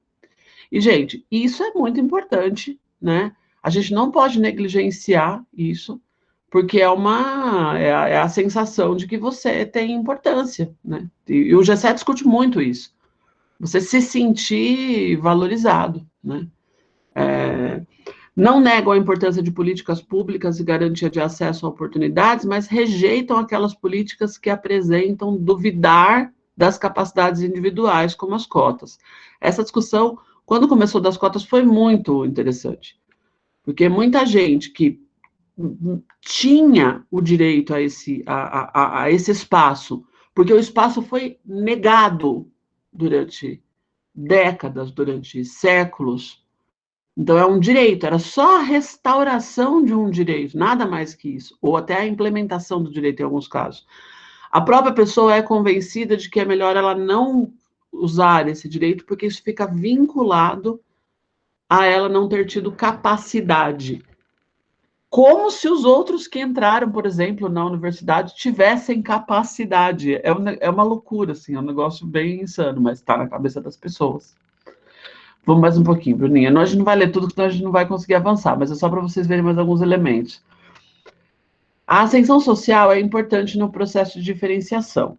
A: E, gente, isso é muito importante, né? A gente não pode negligenciar isso, porque é a sensação de que você tem importância, né? E o G7 discute muito isso. Você se sentir valorizado, né? Não negam a importância de políticas públicas e garantia de acesso a oportunidades, mas rejeitam aquelas políticas que apresentam duvidar das capacidades individuais, como as cotas. Essa discussão, quando começou das cotas, foi muito interessante, porque muita gente que tinha o direito a esse espaço, porque o espaço foi negado durante décadas, durante séculos. Então, é um direito, era só a restauração de um direito, nada mais que isso, ou até a implementação do direito em alguns casos. A própria pessoa é convencida de que é melhor ela não usar esse direito, porque isso fica vinculado a ela não ter tido capacidade. Como se os outros que entraram, por exemplo, na universidade, tivessem capacidade. É uma loucura, assim, é um negócio bem insano, mas está na cabeça das pessoas. Vamos mais um pouquinho, Bruninha. A gente não vai ler tudo, senão a gente não vai conseguir avançar, mas é só para vocês verem mais alguns elementos. A ascensão social é importante no processo de diferenciação.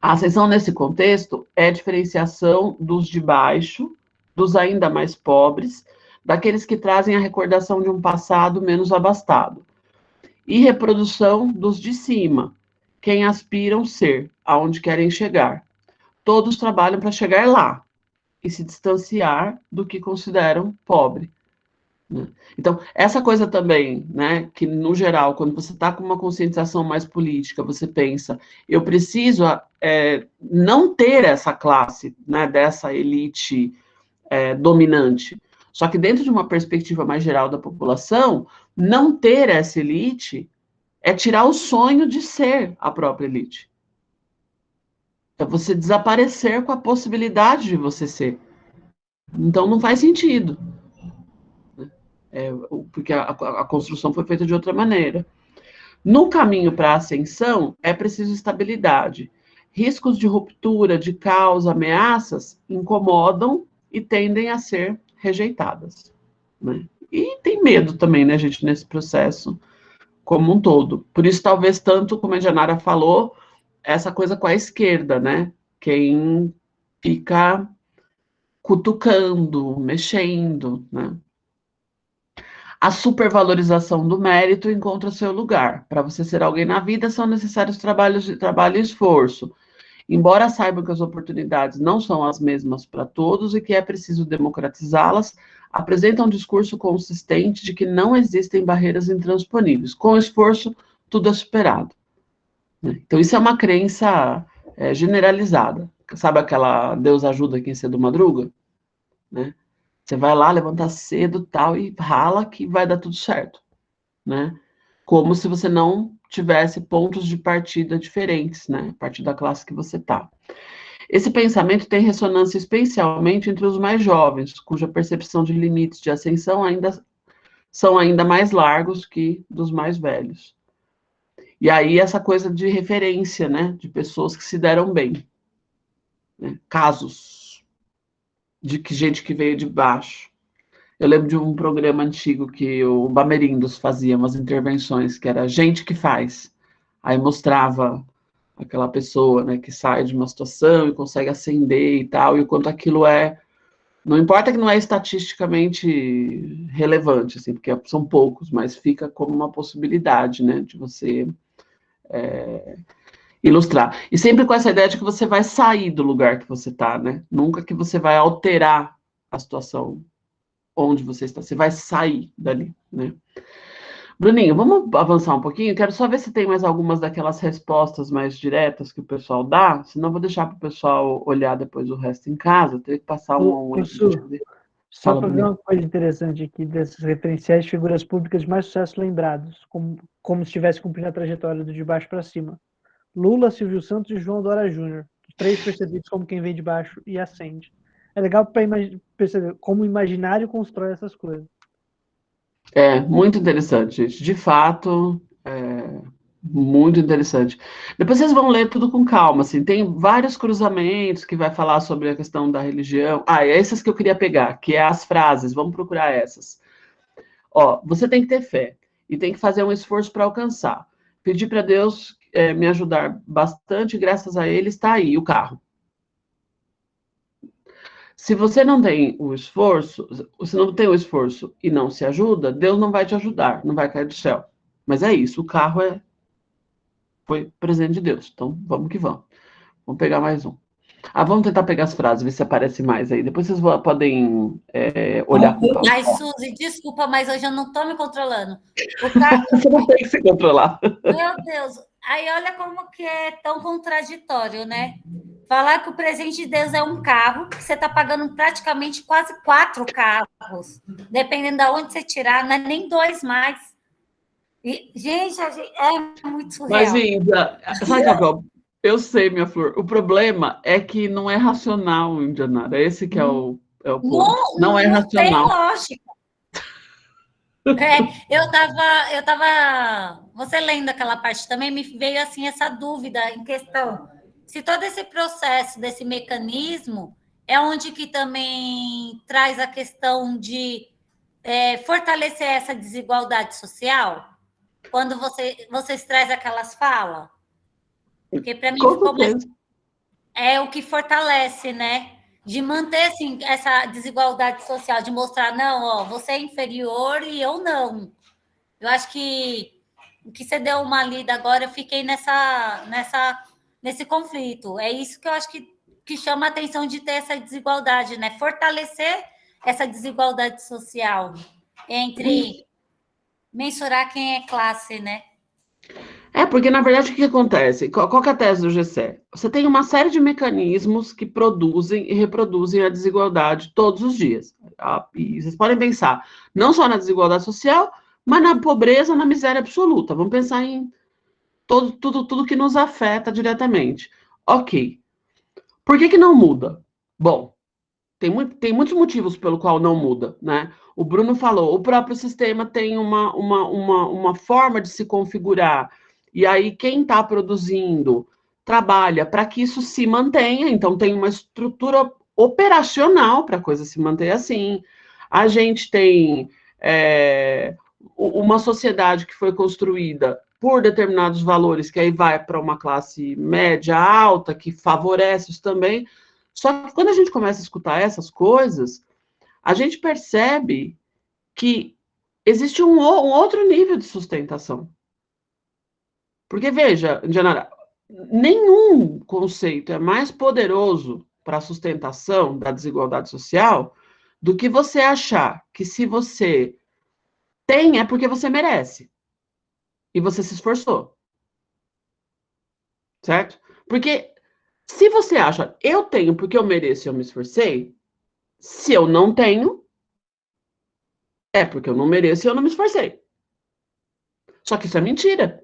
A: A ascensão, nesse contexto, é a diferenciação dos de baixo, dos ainda mais pobres, daqueles que trazem a recordação de um passado menos abastado. E reprodução dos de cima, quem aspiram ser, aonde querem chegar. Todos trabalham para chegar lá e se distanciar do que consideram pobre. Né? Então, essa coisa também, né, que no geral, quando você está com uma conscientização mais política, você pensa, eu preciso não ter essa classe, né, dessa elite dominante. Só que dentro de uma perspectiva mais geral da população, não ter essa elite é tirar o sonho de ser a própria elite. É você desaparecer com a possibilidade de você ser. Então, não faz sentido. Porque a construção foi feita de outra maneira. No caminho para a ascensão, é preciso estabilidade. Riscos de ruptura, de caos, ameaças, incomodam e tendem a ser rejeitadas. Né? E tem medo também, né, gente, nesse processo como um todo. Por isso, talvez tanto, como a Janara falou, essa coisa com a esquerda, né? Quem fica cutucando, mexendo, né? A supervalorização do mérito encontra seu lugar. Para você ser alguém na vida, são necessários trabalhos de trabalho e esforço. Embora saibam que as oportunidades não são as mesmas para todos e que é preciso democratizá-las, apresentam um discurso consistente de que não existem barreiras intransponíveis. Com esforço, tudo é superado. Então, isso é uma crença generalizada. Sabe aquela Deus ajuda quem cedo madruga? Né? Você vai lá, levanta cedo, tal, e rala que vai dar tudo certo, né? Como se você não tivesse pontos de partida diferentes, né? A partir da classe que você tá. Esse pensamento tem ressonância especialmente entre os mais jovens, cuja percepção de limites de ascensão são ainda mais largos que dos mais velhos. E aí essa coisa de referência, né? De pessoas que se deram bem. Né? Casos de gente que veio de baixo. Eu lembro de um programa antigo que o Bamerindos fazia umas intervenções, que era gente que faz. Aí mostrava aquela pessoa, né, que sai de uma situação e consegue ascender e tal, e o quanto aquilo é... Não importa que não é estatisticamente relevante, assim, porque são poucos, mas fica como uma possibilidade, né, de você ilustrar. E sempre com essa ideia de que você vai sair do lugar que você está, né? Nunca que você vai alterar a situação onde você está. Você vai sair dali, né? Bruninho, vamos avançar um pouquinho? Quero só ver se tem mais algumas daquelas respostas mais diretas que o pessoal dá, senão eu vou deixar para o pessoal olhar depois o resto em casa, ter que passar
B: Só para ver uma coisa interessante aqui desses referenciais de figuras públicas de mais sucesso lembrados, como se estivesse cumprindo a trajetória do de baixo para cima. Lula, Silvio Santos e João Dória Júnior. Os três percebidos como quem vem de baixo e ascende. É legal para perceber como o imaginário constrói essas coisas.
A: É, muito interessante, gente. De fato, muito interessante. Depois vocês vão ler tudo com calma, assim. Tem vários cruzamentos que vai falar sobre a questão da religião. Ah, é essas que eu queria pegar, que é as frases. Vamos procurar essas. Ó, você tem que ter fé e tem que fazer um esforço para alcançar. Pedir para Deus me ajudar bastante, graças a ele está aí o carro. Se você não tem o esforço, se não tem o esforço e não se ajuda, Deus não vai te ajudar, não vai cair do céu. Mas é isso, o carro foi presente de Deus. Então, vamos que vamos. Vamos pegar mais um. Vamos tentar pegar as frases, ver se aparece mais aí. Depois vocês podem olhar com calma.
C: Ai, Suzy, desculpa, mas hoje eu não estou me controlando. O carro...
A: Você não tem que se controlar.
C: Meu Deus, aí olha como que é tão contraditório, né? Falar que o presente de Deus é um carro, que você está pagando praticamente quase 4 carros, dependendo de onde você tirar, não é nem 2 mais. E, gente, é muito surreal.
A: Mas, Índia, sabe, Cacau? Eu sei, minha flor. O problema é que não é racional, Indianara. Esse que é o ponto. Não é racional.
C: Não tem lógica. Eu tava... Você lendo aquela parte também, me veio assim essa dúvida em questão. Se todo esse processo, desse mecanismo, é onde que também traz a questão de fortalecer essa desigualdade social, quando vocês trazem aquelas falas. Porque para mim ficou mais... É o que fortalece, né? De manter assim, essa desigualdade social, de mostrar, não, ó, você é inferior e eu não. Eu acho que o que você deu uma lida agora, eu fiquei nesse conflito. É isso que eu acho que chama a atenção de ter essa desigualdade, né? Fortalecer essa desigualdade social entre mensurar quem é classe, né?
A: Porque, na verdade, o que acontece? Qual que é a tese do GCE? Você tem uma série de mecanismos que produzem e reproduzem a desigualdade todos os dias. E vocês podem pensar, não só na desigualdade social, mas na pobreza, na miséria absoluta. Vamos pensar em tudo que nos afeta diretamente. Ok. Por que não muda? Bom, tem muitos motivos pelo qual não muda, né? O Bruno falou, o próprio sistema tem uma forma de se configurar. E aí, quem está produzindo trabalha para que isso se mantenha, então tem uma estrutura operacional para a coisa se manter assim. A gente tem uma sociedade que foi construída por determinados valores, que aí vai para uma classe média alta, que favorece isso também. Só que quando a gente começa a escutar essas coisas, a gente percebe que existe um outro nível de sustentação. Porque, veja, Janara, nenhum conceito é mais poderoso para a sustentação da desigualdade social do que você achar que se você tem, é porque você merece. E você se esforçou. Certo? Porque se você acha, eu tenho porque eu mereço e eu me esforcei, se eu não tenho, é porque eu não mereço e eu não me esforcei. Só que isso é mentira.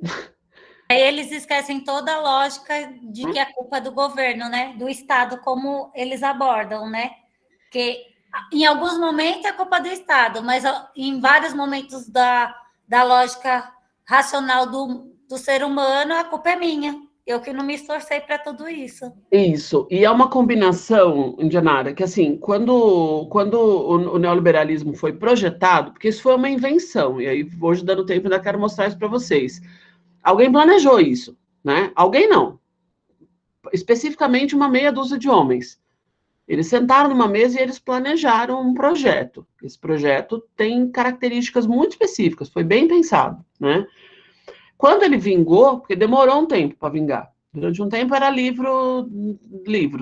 C: Aí eles esquecem toda a lógica de que a culpa é do governo, né? Do Estado, como eles abordam, né? Que em alguns momentos é culpa do Estado, mas em vários momentos da lógica racional do ser humano, a culpa é minha. Eu que não me esforcei para tudo isso.
A: Isso. E é uma combinação, Indianara, que assim, quando o neoliberalismo foi projetado, porque isso foi uma invenção, e aí hoje, dando tempo, ainda quero mostrar isso para vocês. Alguém planejou isso, né? Alguém não. Especificamente uma meia dúzia de homens. Eles sentaram numa mesa e eles planejaram um projeto. Esse projeto tem características muito específicas, foi bem pensado, né? Quando ele vingou, porque demorou um tempo para vingar. Durante um tempo era livro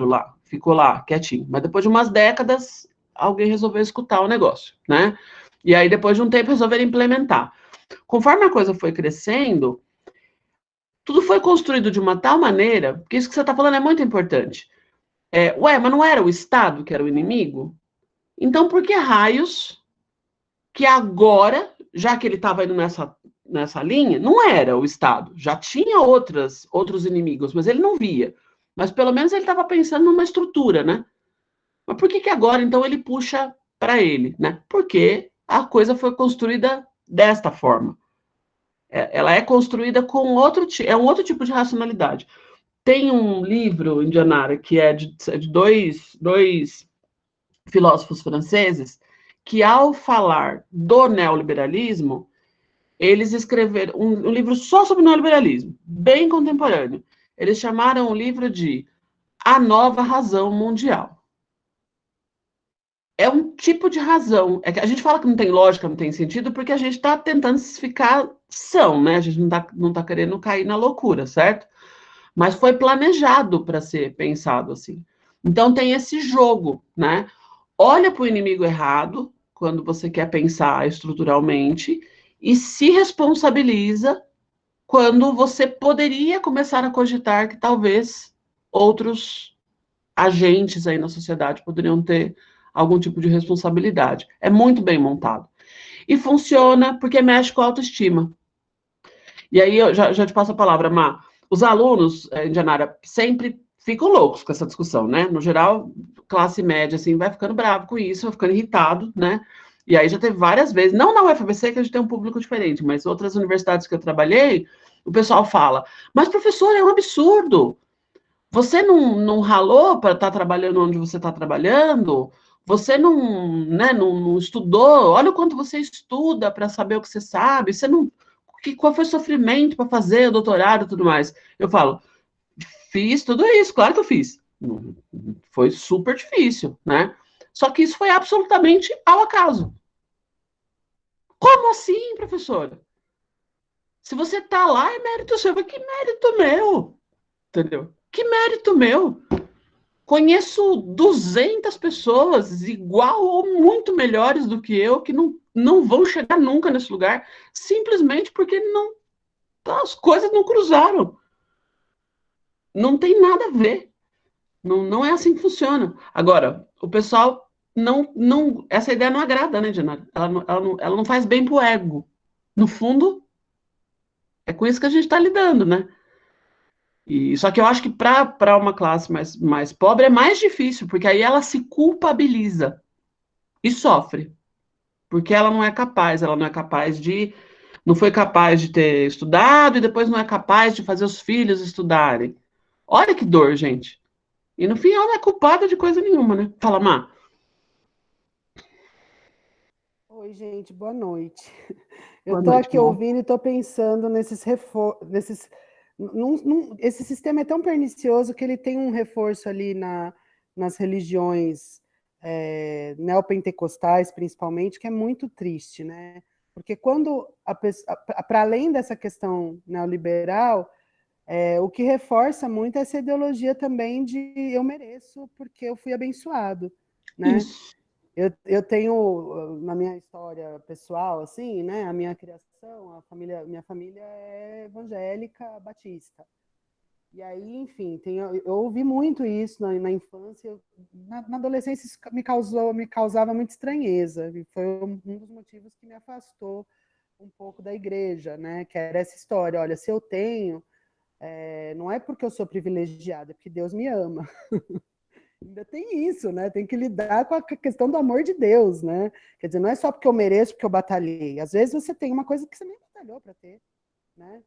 A: lá, ficou lá, quietinho. Mas depois de umas décadas, alguém resolveu escutar o negócio, né? E aí, depois de um tempo, resolveram implementar. Conforme a coisa foi crescendo, tudo foi construído de uma tal maneira, porque isso que você está falando é muito importante. Mas não era o Estado que era o inimigo? Então, por que raios que agora, já que ele estava indo nessa linha, não era o Estado, já tinha outros inimigos, mas ele não via. Mas pelo menos ele estava pensando numa estrutura, né? Mas por que agora, então, ele puxa para ele, né? Porque a coisa foi construída desta forma. Ela é construída com um outro tipo de racionalidade. Tem um livro, Indianara, que é de dois filósofos franceses, que ao falar do neoliberalismo, eles escreveram um livro só sobre neoliberalismo, bem contemporâneo. Eles chamaram o livro de A Nova Razão Mundial. É um tipo de razão. É que a gente fala que não tem lógica, não tem sentido, porque a gente está tentando ficar são, né? A gente não tá querendo cair na loucura, certo? Mas foi planejado para ser pensado assim. Então tem esse jogo, né? Olha para o inimigo errado, quando você quer pensar estruturalmente, e se responsabiliza quando você poderia começar a cogitar que talvez outros agentes aí na sociedade poderiam ter algum tipo de responsabilidade. É muito bem montado. E funciona porque mexe com a autoestima. E aí eu já te passo a palavra, Má. Os alunos, Indianara, sempre ficam loucos com essa discussão, né? No geral, classe média, assim, vai ficando bravo com isso, vai ficando irritado, né? E aí já teve várias vezes, não na UFABC, que a gente tem um público diferente, mas outras universidades que eu trabalhei, o pessoal fala, mas professor, é um absurdo. Você não ralou para estar trabalhando onde você está trabalhando? Você não estudou? Olha o quanto você estuda para saber o que você sabe. Você não qual foi o sofrimento para fazer o doutorado e tudo mais? Eu falo, fiz tudo isso, claro que eu fiz. Foi super difícil, né? Só que isso foi absolutamente ao acaso. Como assim, professora? Se você tá lá, é mérito seu. Mas que mérito meu? Entendeu? Que mérito meu? Conheço 200 pessoas igual ou muito melhores do que eu, que não vão chegar nunca nesse lugar, simplesmente porque as coisas não cruzaram. Não tem nada a ver. Não é assim que funciona. Agora, o pessoal essa ideia não agrada, né, Diana? Ela não faz bem pro ego. No fundo, é com isso que a gente está lidando, né? Só que eu acho que para uma classe mais pobre é mais difícil, porque aí ela se culpabiliza e sofre. Porque ela não é capaz de. Não foi capaz de ter estudado e depois não é capaz de fazer os filhos estudarem. Olha que dor, gente. E no fim ela não é culpada de coisa nenhuma, né? Fala, Má.
F: Oi, gente, boa noite. Eu
A: Boa
F: estou
A: noite,
F: aqui
A: Má.
F: ouvindo e estou pensando esse sistema é tão pernicioso que ele tem um reforço ali nas religiões neopentecostais, principalmente, que é muito triste, né? Porque quando, para além dessa questão neoliberal, o que reforça muito é essa ideologia também de eu mereço porque eu fui abençoado, né?
A: Isso.
F: Eu tenho, na minha história pessoal, assim, né, a minha criação, minha família é evangélica batista. E aí, enfim, eu ouvi muito isso na infância. Na adolescência isso me causava muita estranheza. E foi um dos motivos que me afastou um pouco da igreja, né? Que era essa história, olha, se eu tenho, não é porque eu sou privilegiada, é porque Deus me ama. Ainda tem isso, né? Tem que lidar com a questão do amor de Deus, né? Quer dizer, não é só porque eu mereço, porque eu batalhei. Às vezes você tem uma coisa que você nem batalhou para ter, né?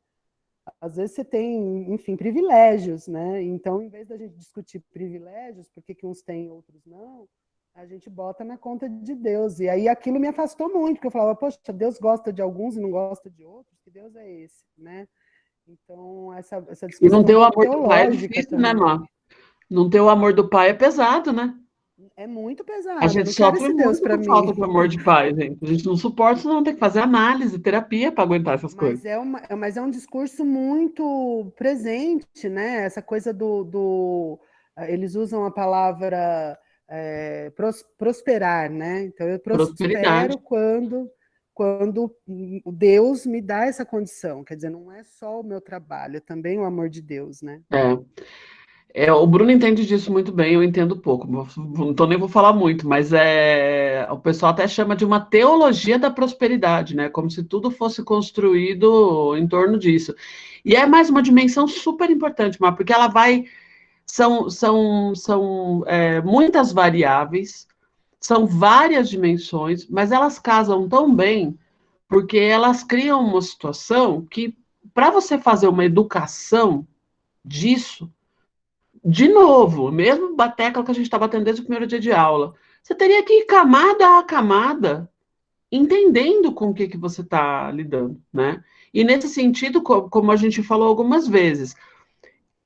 F: Às vezes você tem, enfim, privilégios, né? Então, em vez da gente discutir privilégios, por que uns têm e outros não, a gente bota na conta de Deus. E aí aquilo me afastou muito, porque eu falava, poxa, Deus gosta de alguns e não gosta de outros, que Deus é esse, né? Então, essa
A: E não
F: discussão
A: ter
F: um
A: o
F: pouco
A: amor do pai é
F: teológica
A: difícil, né,
F: também.
A: Má? Não ter o amor do pai é pesado, né?
F: É muito
A: A
F: pesado, eu
A: gente
F: não quero
A: sofre
F: esse Deus
A: muito
F: para
A: por falta
F: mim.
A: de amor de pai, gente. A gente não suporta, senão tem que fazer análise, terapia para aguentar essas coisas.
F: Mas é um discurso muito presente, né? Essa coisa eles usam a palavra prosperar, né? Então eu
A: Prosperidade.
F: prospero quando o Deus me dá essa condição. Quer dizer, não é só o meu trabalho, é também o amor de Deus, né?
A: O Bruno entende disso muito bem, eu entendo pouco. Então nem vou falar muito, mas o pessoal até chama de uma teologia da prosperidade, né? Como se tudo fosse construído em torno disso. E é mais uma dimensão super importante, mas porque ela vai. São muitas variáveis, são várias dimensões, mas elas casam tão bem, porque elas criam uma situação que, para você fazer uma educação disso, de novo, mesmo tecla que a gente está batendo desde o primeiro dia de aula, você teria que ir camada a camada, entendendo com o que você está lidando, né? E nesse sentido, como a gente falou algumas vezes,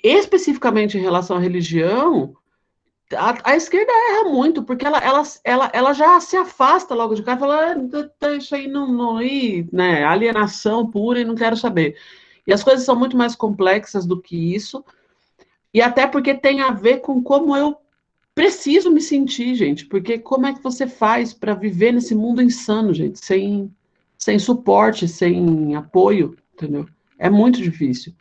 A: especificamente em relação à religião, a esquerda erra muito, porque ela já se afasta logo de cá e fala, isso aí não ir, né? Alienação pura e não quero saber. E as coisas são muito mais complexas do que isso, e até porque tem a ver com como eu preciso me sentir, gente, porque como é que você faz para viver nesse mundo insano, gente, sem suporte, sem apoio, entendeu? É muito difícil.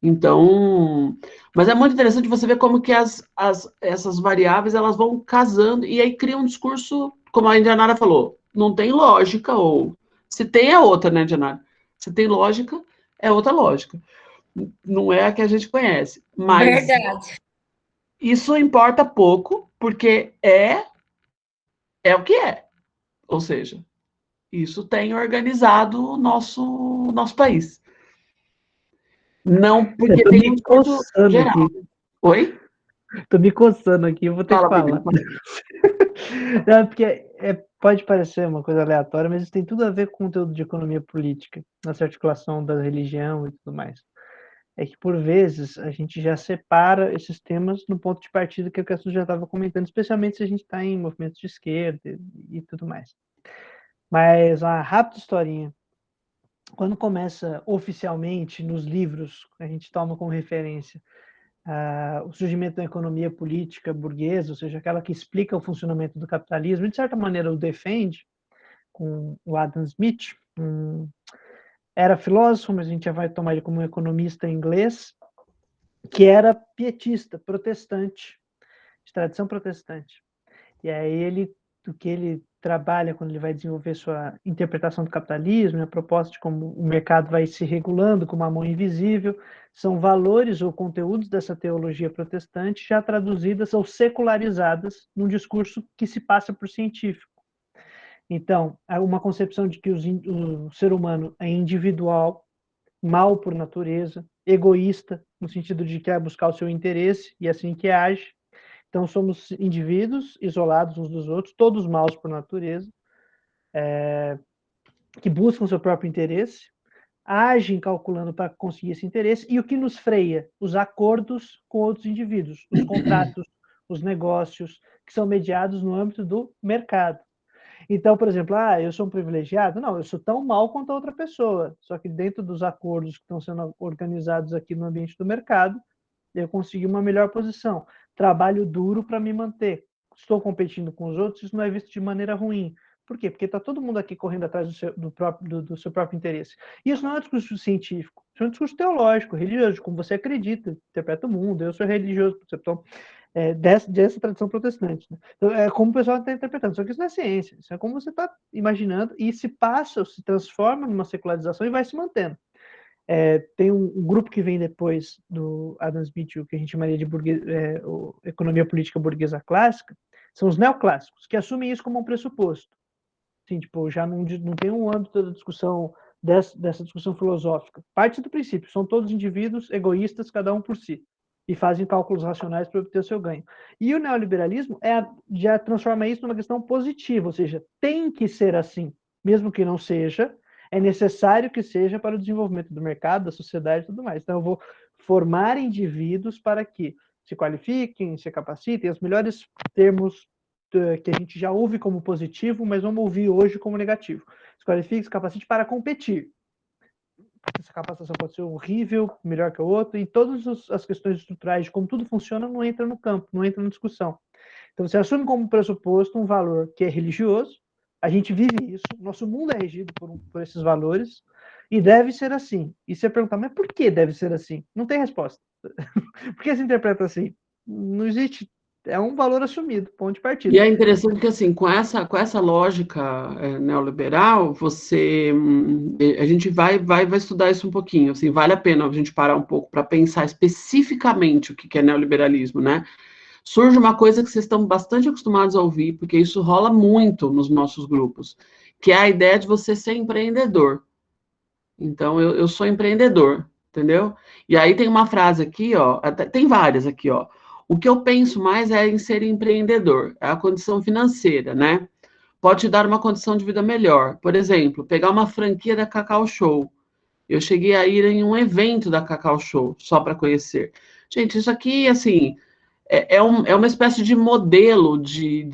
A: Então, mas é muito interessante você ver como que essas variáveis elas vão casando e aí cria um discurso, como a Indianara falou, não tem lógica, ou se tem é outra, né, Indianara? Se tem lógica, é outra lógica. Não é a que a gente conhece. Mas
C: Verdade.
A: isso importa pouco, porque é o que é. Ou seja, isso tem organizado o nosso país. Não porque
B: Tô
A: tem um
B: me
A: discurso
B: coçando
A: geral.
B: aqui.
A: Oi?
B: Tô me coçando aqui, eu vou ter que
A: Fala,
B: falar.
A: Pedro.
B: Não, porque pode parecer uma coisa aleatória, mas isso tem tudo a ver com o conteúdo de economia política, nessa articulação da religião e tudo mais. É que, por vezes, a gente já separa esses temas no ponto de partida que é o que a Su já estava comentando, especialmente se a gente está em movimentos de esquerda e tudo mais. Mas uma rápida historinha. Quando começa oficialmente nos livros, a gente toma como referência o surgimento da economia política burguesa, ou seja, aquela que explica o funcionamento do capitalismo, e de certa maneira o defende, com o Adam Smith, era filósofo, mas a gente já vai tomar ele como um economista inglês, que era pietista, protestante, de tradição protestante. E aí o que ele trabalha quando ele vai desenvolver sua interpretação do capitalismo, a proposta de como o mercado vai se regulando com uma mão invisível, são valores ou conteúdos dessa teologia protestante já traduzidas ou secularizadas num discurso que se passa por científico. Então, há uma concepção de que o ser humano é individual, mal por natureza, egoísta, no sentido de que quer buscar o seu interesse e assim que age. Então, somos indivíduos isolados uns dos outros, todos maus por natureza, que buscam o seu próprio interesse, agem calculando para conseguir esse interesse, e o que nos freia? Os acordos com outros indivíduos, os contratos os negócios, que são mediados no âmbito do mercado. Então, por exemplo, eu sou um privilegiado? Não, eu sou tão mal quanto a outra pessoa, só que dentro dos acordos que estão sendo organizados aqui no ambiente do mercado, eu consegui uma melhor posição. Trabalho duro para me manter. Estou competindo com os outros, isso não é visto de maneira ruim. Por quê? Porque está todo mundo aqui correndo atrás do seu próprio interesse. E isso não é um discurso científico, isso é um discurso teológico, religioso, como você acredita, interpreta o mundo. Eu sou religioso, então, dessa tradição protestante. Né? Então, é como o pessoal está interpretando, só que isso não é ciência, isso é como você está imaginando, e se transforma numa secularização e vai se mantendo. Tem um grupo que vem depois do Adam Smith, o que a gente chamaria de economia política burguesa clássica, são os neoclássicos, que assumem isso como um pressuposto. Assim, tipo, já não tem um âmbito da discussão, dessa discussão filosófica. Parte do princípio, são todos indivíduos egoístas, cada um por si, e fazem cálculos racionais para obter o seu ganho. E o neoliberalismo já transforma isso numa questão positiva, ou seja, tem que ser assim, mesmo que não seja, é necessário que seja para o desenvolvimento do mercado, da sociedade e tudo mais. Então, eu vou formar indivíduos para que se qualifiquem, se capacitem, os melhores termos que a gente já ouve como positivo, mas vamos ouvir hoje como negativo. Se qualifique, se capacite para competir. Essa capacitação pode ser horrível, melhor que o outro, e todas as questões estruturais de como tudo funciona não entra no campo, não entra na discussão. Então, você assume como pressuposto um valor que é religioso, a gente vive isso, nosso mundo é regido por esses valores, e deve ser assim. E você perguntar, mas por que deve ser assim? Não tem resposta. Por que se interpreta assim? Não existe. É um valor assumido, ponto de partida.
A: E é interessante que, assim, com essa lógica neoliberal, a gente vai estudar isso um pouquinho, assim, vale a pena a gente parar um pouco para pensar especificamente o que é neoliberalismo, né? Surge uma coisa que vocês estão bastante acostumados a ouvir, porque isso rola muito nos nossos grupos, que é a ideia de você ser empreendedor. Então, eu sou empreendedor, entendeu? E aí tem uma frase aqui, ó, tem várias aqui, ó. O que eu penso mais é em ser empreendedor, é a condição financeira, né? Pode te dar uma condição de vida melhor. Por exemplo, pegar uma franquia da Cacau Show. Eu cheguei a ir em um evento da Cacau Show, só para conhecer. Gente, isso aqui, assim, é uma espécie de modelo de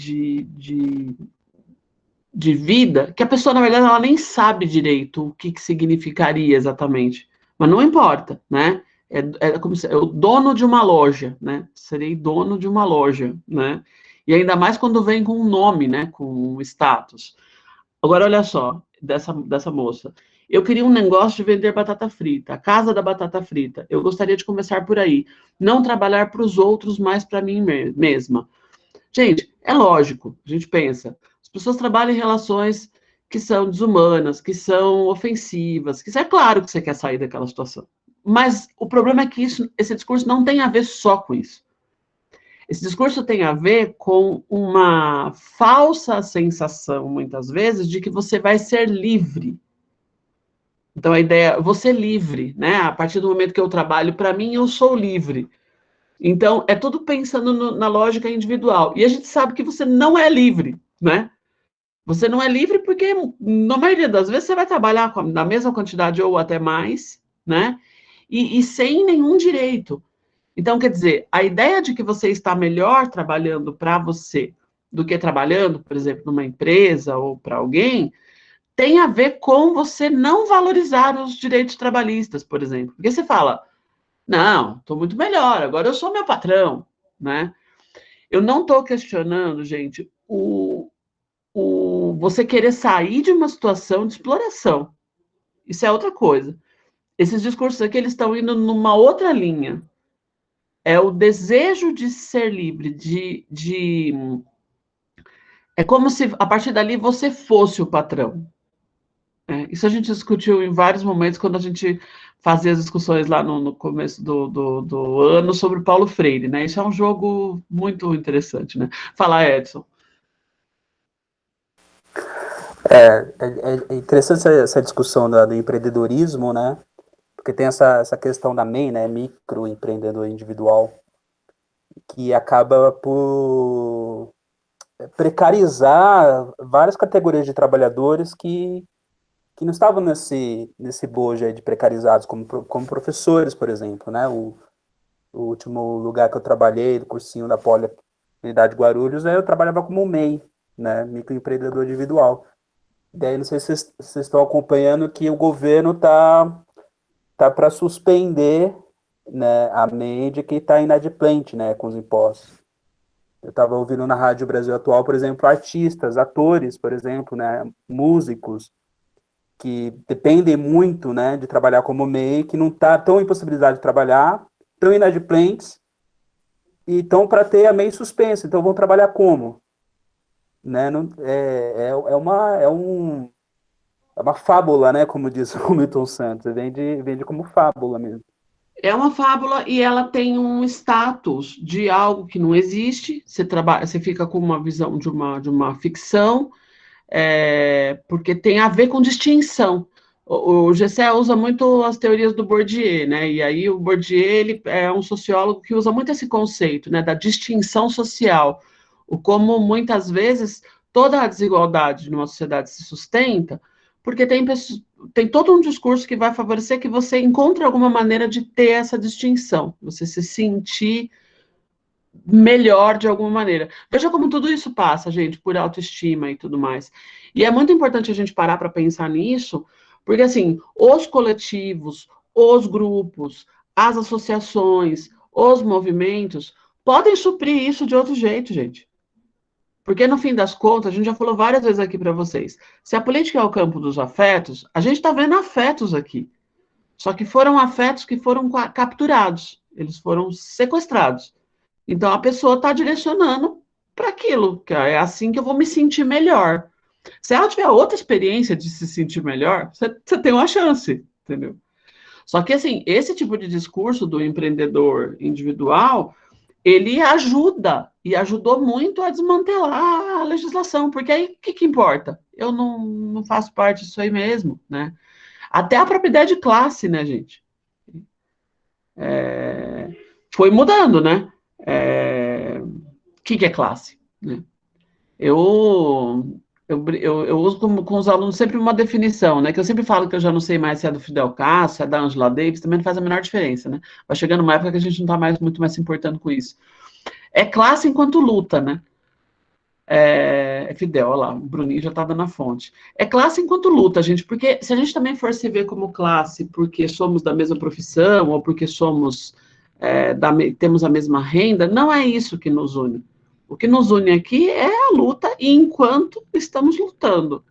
A: vida que a pessoa, na verdade, ela nem sabe direito o que significaria exatamente. Mas não importa, né? É como se é o dono de uma loja, né? Serei dono de uma loja, né? E ainda mais quando vem com um nome, né? Com um status. Agora, olha só, dessa moça. Eu queria um negócio de vender batata frita, a casa da batata frita. Eu gostaria de começar por aí. Não trabalhar para os outros, mas para mim mesma. Gente, é lógico, a gente pensa. As pessoas trabalham em relações que são desumanas, que são ofensivas, que é claro que você quer sair daquela situação. Mas o problema é que esse discurso não tem a ver só com isso. Esse discurso tem a ver com uma falsa sensação, muitas vezes, de que você vai ser livre. Então, a ideia, você livre, né? A partir do momento que eu trabalho para mim, eu sou livre. Então, é tudo pensando na lógica individual. E a gente sabe que você não é livre, né? Você não é livre porque, na maioria das vezes, você vai trabalhar na mesma quantidade ou até mais, né? E sem nenhum direito. Então, quer dizer, a ideia de que você está melhor trabalhando para você do que trabalhando, por exemplo, numa empresa ou para alguém, tem a ver com você não valorizar os direitos trabalhistas, por exemplo. Porque você fala, não, estou muito melhor, agora eu sou meu patrão, né? Eu não estou questionando, gente, você querer sair de uma situação de exploração. Isso é outra coisa. Esses discursos aqui, eles estão indo numa outra linha. É o desejo de ser livre, é como se, a partir dali, você fosse o patrão. Isso a gente discutiu em vários momentos, quando a gente fazia as discussões lá no começo do ano sobre o Paulo Freire, né? Isso é um jogo muito interessante, né? Fala, Edson.
G: É interessante essa discussão do empreendedorismo, né? Porque tem essa questão da MEI, né? Microempreendedor individual, que acaba por precarizar várias categorias de trabalhadores que não estavam nesse bojo aí de precarizados, como professores, por exemplo, né? O último lugar que eu trabalhei, do cursinho da Poli, unidade de Guarulhos, eu trabalhava como MEI, né, microempreendedor individual. Daí, não sei se vocês estão acompanhando que o governo tá para suspender, né, a MEI de quem está inadimplente, né, com os impostos. Eu estava ouvindo na Rádio Brasil Atual, por exemplo, artistas, atores, por exemplo, né, músicos, que dependem muito, né, de trabalhar como MEI, que não estão em possibilidade de trabalhar, estão inadimplentes, e estão para ter a MEI suspensa. Então, vão trabalhar como? Né? Não, é uma fábula, né, como diz o Milton Santos, vende como fábula mesmo.
A: É uma fábula e ela tem um status de algo que não existe. Você fica com uma visão de uma ficção, porque tem a ver com distinção. O Gessé usa muito as teorias do Bourdieu, né? E aí o Bourdieu ele é um sociólogo que usa muito esse conceito, né, da distinção social, o como muitas vezes toda a desigualdade numa sociedade se sustenta, porque tem todo um discurso que vai favorecer que você encontre alguma maneira de ter essa distinção, você se sentir melhor de alguma maneira. Veja como tudo isso passa, gente, por autoestima e tudo mais. E é muito importante a gente parar para pensar nisso, porque, assim, os coletivos, os grupos, as associações, os movimentos podem suprir isso de outro jeito, gente. Porque, no fim das contas, a gente já falou várias vezes aqui para vocês, se a política é o campo dos afetos, a gente está vendo afetos aqui. Só que foram afetos que foram capturados, eles foram sequestrados. Então, a pessoa está direcionando para aquilo, que é assim que eu vou me sentir melhor. Se ela tiver outra experiência de se sentir melhor, você tem uma chance, entendeu? Só que, assim, esse tipo de discurso do empreendedor individual, ele ajuda, e ajudou muito a desmantelar a legislação, porque aí o que importa? Eu não faço parte disso aí mesmo, né? Até a propriedade de classe, né, gente? Foi mudando, né? O que é classe? Né? Eu uso com os alunos sempre uma definição, né? Que eu sempre falo que eu já não sei mais se é do Fidel Castro, se é da Angela Davis, também não faz a menor diferença, né? Vai chegando uma época que a gente não está muito mais se importando com isso. É classe enquanto luta, né? É Fidel, olha lá, o Bruninho já está dando a fonte. É classe enquanto luta, gente, porque se a gente também for se ver como classe porque somos da mesma profissão ou porque temos a mesma renda, não é isso que nos une. O que nos une aqui é a luta e enquanto estamos lutando.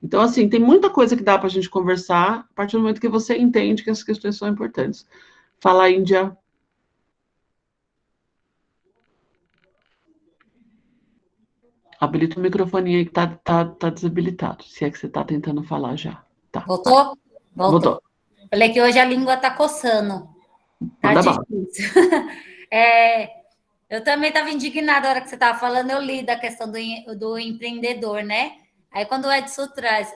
A: Então, assim, tem muita coisa que dá para a gente conversar a partir do momento que você entende que essas questões são importantes. Fala, Índia. Habilita o microfone aí que tá desabilitado, se é que você está tentando falar já. Tá.
C: Voltou?
A: Voltou.
C: Falei que hoje a língua está coçando. Tá difícil. Eu também estava indignada na hora que você estava falando, eu li da questão do empreendedor, né? Aí quando o Edson traz,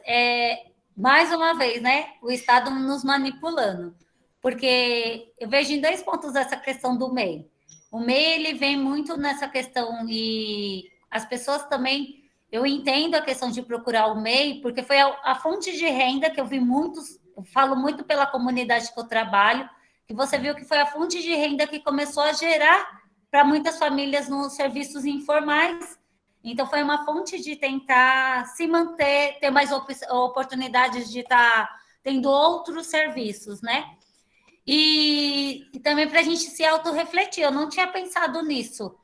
C: mais uma vez, né? O Estado nos manipulando. Porque eu vejo em 2 pontos essa questão do MEI. O MEI, ele vem muito nessa questão e as pessoas também, eu entendo a questão de procurar o MEI, porque foi a fonte de renda que eu vi eu falo muito pela comunidade que eu trabalho, que você viu que foi a fonte de renda que começou a gerar para muitas famílias nos serviços informais. Então, foi uma fonte de tentar se manter, ter mais oportunidades de estar tendo outros serviços, né? E também para a gente se autorrefletir. Eu não tinha pensado nisso.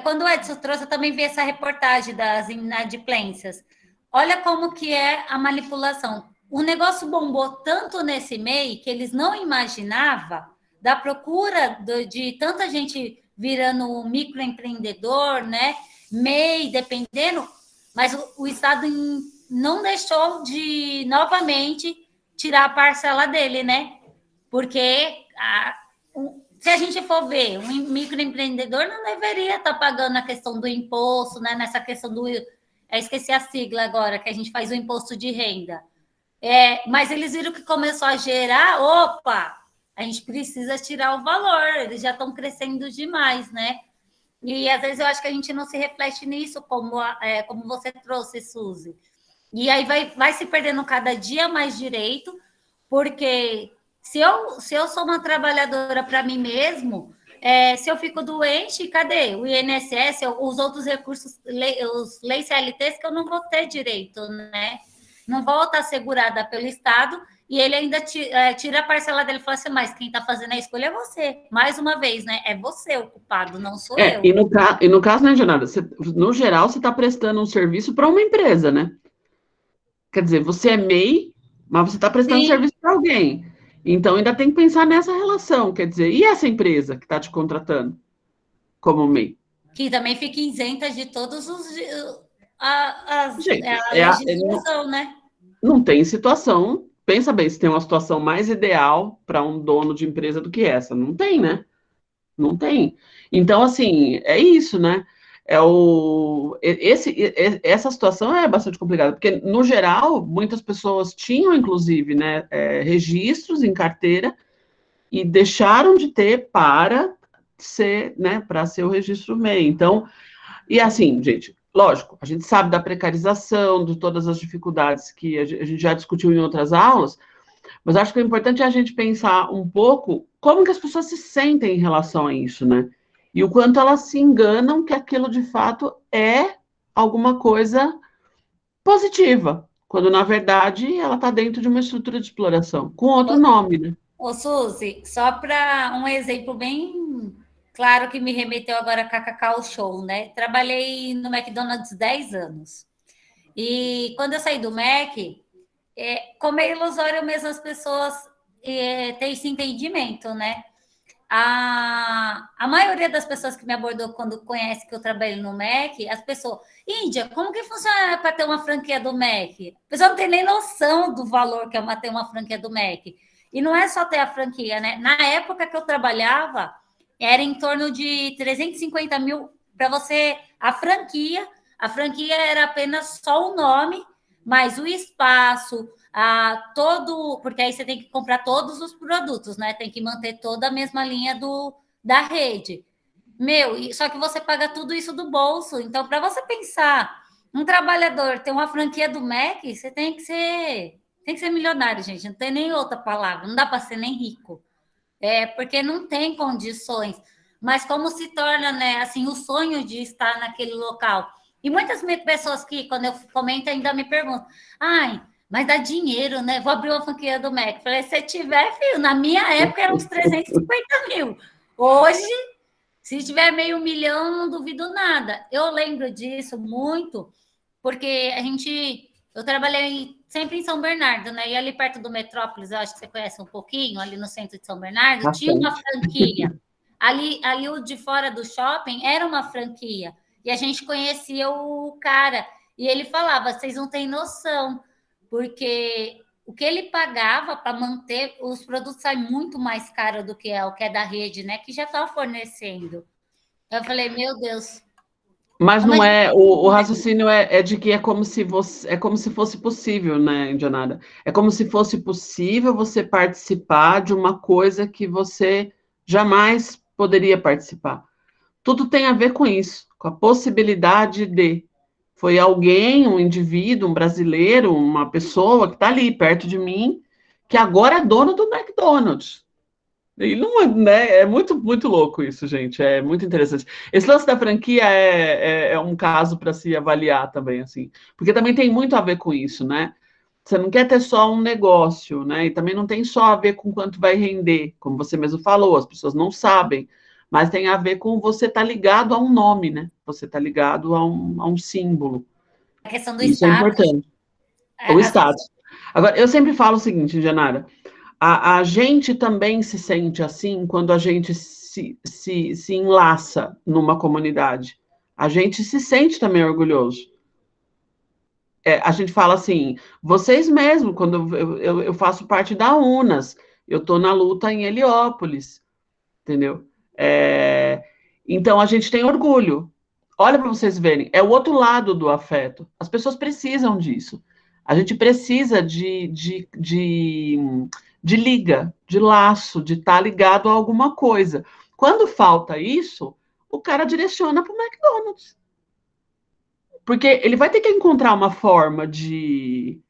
C: Quando o Edson trouxe, eu também vi essa reportagem das inadimplências. Olha como que é a manipulação. O negócio bombou tanto nesse MEI que eles não imaginavam da procura de tanta gente virando um microempreendedor, né? MEI, dependendo, mas o Estado não deixou de, novamente, tirar a parcela dele, né? Porque se a gente for ver, um microempreendedor não deveria estar pagando a questão do imposto, né? Nessa questão do... esqueci a sigla agora, que a gente faz o imposto de renda. Mas eles viram que começou a gerar, a gente precisa tirar o valor, eles já estão crescendo demais, né? E às vezes eu acho que a gente não se reflete nisso, como você trouxe, Suzy. E aí vai se perdendo cada dia mais direito, porque se eu sou uma trabalhadora para mim mesmo, se eu fico doente, cadê? O INSS, os outros recursos, os leis CLTs que eu não vou ter direito, né? Não vou estar segurada pelo Estado, e ele ainda tira a parcela dele e fala assim, mas quem está fazendo a escolha é você. Mais uma vez, né? É você o culpado, não sou eu.
A: E no caso, né, Janara, no geral, você está prestando um serviço para uma empresa, né? Quer dizer, você é MEI, mas você está prestando
C: Sim.
A: serviço para alguém. Então, ainda tem que pensar nessa relação. Quer dizer, e essa empresa que está te contratando como MEI?
C: Que também fica isenta de todos os...
A: Gente,
C: a legislação, né?
A: Não tem situação. Pensa bem, se tem uma situação mais ideal para um dono de empresa do que essa. Não tem, né? Não tem. Então, assim, é isso, né? Essa situação é bastante complicada, porque, no geral, muitas pessoas tinham, inclusive, né, registros em carteira e deixaram de ter para ser, né, para ser o registro MEI. Então, e assim, gente, lógico, a gente sabe da precarização, de todas as dificuldades que a gente já discutiu em outras aulas, mas acho que o importante é a gente pensar um pouco como que as pessoas se sentem em relação a isso, né? E o quanto elas se enganam que aquilo de fato é alguma coisa positiva, quando na verdade ela está dentro de uma estrutura de exploração, com outro nome, né?
C: Ô, Suzy, só para um exemplo bem claro que me remeteu agora com a Cacau Show, né? Trabalhei no McDonald's 10 anos. E quando eu saí do Mac, como é ilusório mesmo as pessoas ter esse entendimento, né? A maioria das pessoas que me abordou quando conhece que eu trabalho no Mac, as pessoas, Índia, como que funciona para ter uma franquia do Mac? A pessoa não tem nem noção do valor que é ter uma franquia do Mac. E não é só ter a franquia, né? Na época que eu trabalhava, era em torno de 350 mil para você, a franquia era apenas só o nome, mas o espaço, porque aí você tem que comprar todos os produtos, né? Tem que manter toda a mesma linha da rede. Só que você paga tudo isso do bolso. Então, para você pensar, um trabalhador ter uma franquia do Mac, você tem que ser milionário, gente. Não tem nem outra palavra. Não dá para ser nem rico. Porque não tem condições. Mas como se torna, né, assim, o sonho de estar naquele local. E muitas pessoas que, quando eu comento, ainda me perguntam, mas dá dinheiro, né? Vou abrir uma franquia do Mac. Falei, se tiver, filho, na minha época eram uns 350 mil. Hoje, se tiver meio milhão, não duvido nada. Eu lembro disso muito, porque eu trabalhei sempre em São Bernardo, né? E ali perto do Metrópolis, eu acho que você conhece um pouquinho, ali no centro de São Bernardo, tinha uma franquia. Ali o de fora do shopping era uma franquia. E a gente conhecia o cara. E ele falava, vocês não têm noção, porque o que ele pagava para manter os produtos sai muito mais caro do que o que é da rede, né? Que já está fornecendo. Eu falei, meu Deus.
A: Mas não é, o raciocínio é de que é como se fosse possível, né, Indianada? É como se fosse possível você participar de uma coisa que você jamais poderia participar. Tudo tem a ver com isso, com a possibilidade de. Foi alguém, um indivíduo, um brasileiro, uma pessoa que está ali perto de mim, que agora é dono do McDonald's. E não é, né? É muito, muito louco isso, gente. É muito interessante. Esse lance da franquia é um caso para se avaliar também, assim. Porque também tem muito a ver com isso, né? Você não quer ter só um negócio, né? E também não tem só a ver com quanto vai render, como você mesmo falou, as pessoas não sabem, mas tem a ver com você estar ligado a um nome, né? Você está ligado a um símbolo.
C: A questão do
A: Isso
C: status.
A: é importante. O status. Agora, eu sempre falo o seguinte, Janara, a gente também se sente assim quando a gente se enlaça numa comunidade. A gente se sente também orgulhoso. A gente fala assim, vocês mesmos, quando eu faço parte da UNAS, eu estou na luta em Heliópolis, entendeu? Então, a gente tem orgulho. Olha para vocês verem, é o outro lado do afeto. As pessoas precisam disso. A gente precisa de liga, de laço, de estar ligado a alguma coisa. Quando falta isso, o cara direciona para o McDonald's. Porque ele vai ter que encontrar uma forma de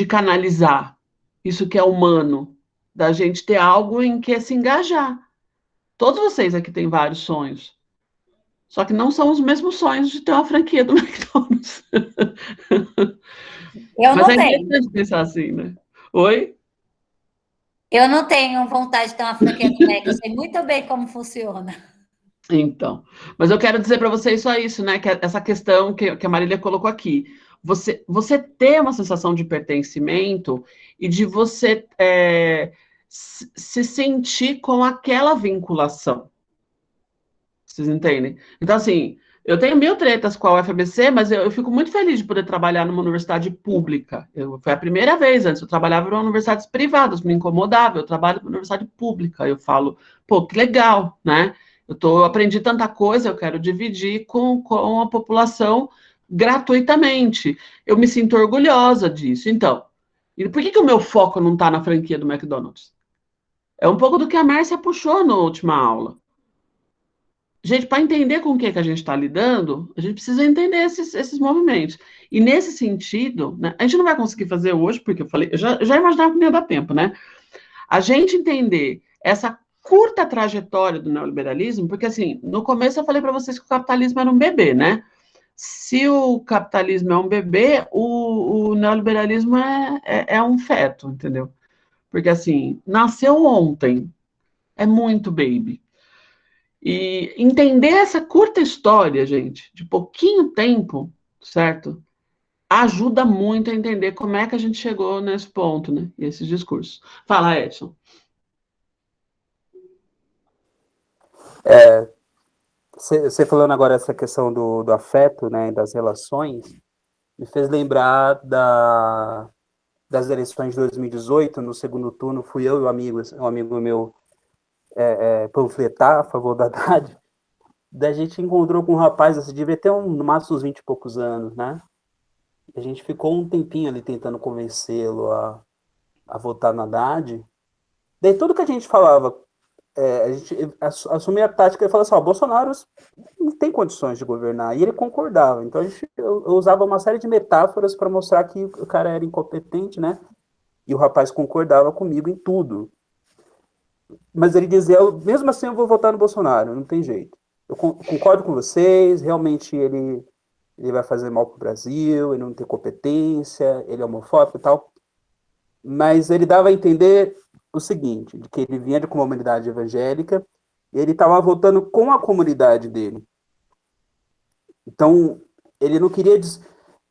A: canalizar isso que é humano, da gente ter algo em que se engajar. Todos vocês aqui têm vários sonhos. Só que não são os mesmos sonhos de ter uma franquia do McDonald's.
C: Eu
A: Mas
C: não
A: é
C: tenho.
A: interessante pensar assim, né? Oi?
C: Eu não tenho vontade de ter uma franquia do Mac. Eu sei muito bem como funciona.
A: Então, mas eu quero dizer para vocês só isso, né? Que essa questão que a Marília colocou aqui. Você ter uma sensação de pertencimento e de você se sentir com aquela vinculação. Vocês entendem? Então, assim, eu tenho 1000 tretas com a UFABC, mas eu fico muito feliz de poder trabalhar numa universidade pública. Foi a primeira vez, antes eu trabalhava em universidades privadas, me incomodava, eu trabalho numa universidade pública. Eu falo, pô, que legal, né? Eu aprendi tanta coisa, eu quero dividir com a população gratuitamente. Eu me sinto orgulhosa disso. Então, e por que o meu foco não está na franquia do McDonald's? É um pouco do que a Márcia puxou na última aula. Gente, para entender com o que a gente está lidando, a gente precisa entender esses movimentos. E nesse sentido, né, a gente não vai conseguir fazer hoje, porque eu já imaginava que não ia dar tempo, né? A gente entender essa curta trajetória do neoliberalismo, porque assim, no começo eu falei para vocês que o capitalismo era um bebê, né? Se o capitalismo é um bebê, o neoliberalismo é um feto, entendeu? Porque assim, nasceu ontem, é muito baby. E entender essa curta história, gente, de pouquinho tempo, certo? Ajuda muito a entender como é que a gente chegou nesse ponto, né? E esses discursos. Fala, Edson.
G: Você falando agora essa questão do afeto, né, das relações, me fez lembrar das eleições de 2018, no segundo turno, fui eu e um amigo meu panfletar a favor da Haddad. Daí a gente encontrou com um rapaz, assim, devia ter no máximo uns 20 e poucos anos, né? A gente ficou um tempinho ali tentando convencê-lo a votar na Haddad. Daí tudo que a gente falava, a gente assumia a tática e falava assim, Bolsonaro não tem condições de governar. E ele concordava. Então eu usava uma série de metáforas para mostrar que o cara era incompetente, né? E o rapaz concordava comigo em tudo. Mas ele dizia, mesmo assim eu vou votar no Bolsonaro, não tem jeito. Eu concordo com vocês, realmente ele vai fazer mal para o Brasil, ele não tem competência, ele é homofóbico e tal. Mas ele dava a entender o seguinte, de que ele vinha de uma comunidade evangélica e ele estava votando com a comunidade dele. Então, ele não queria...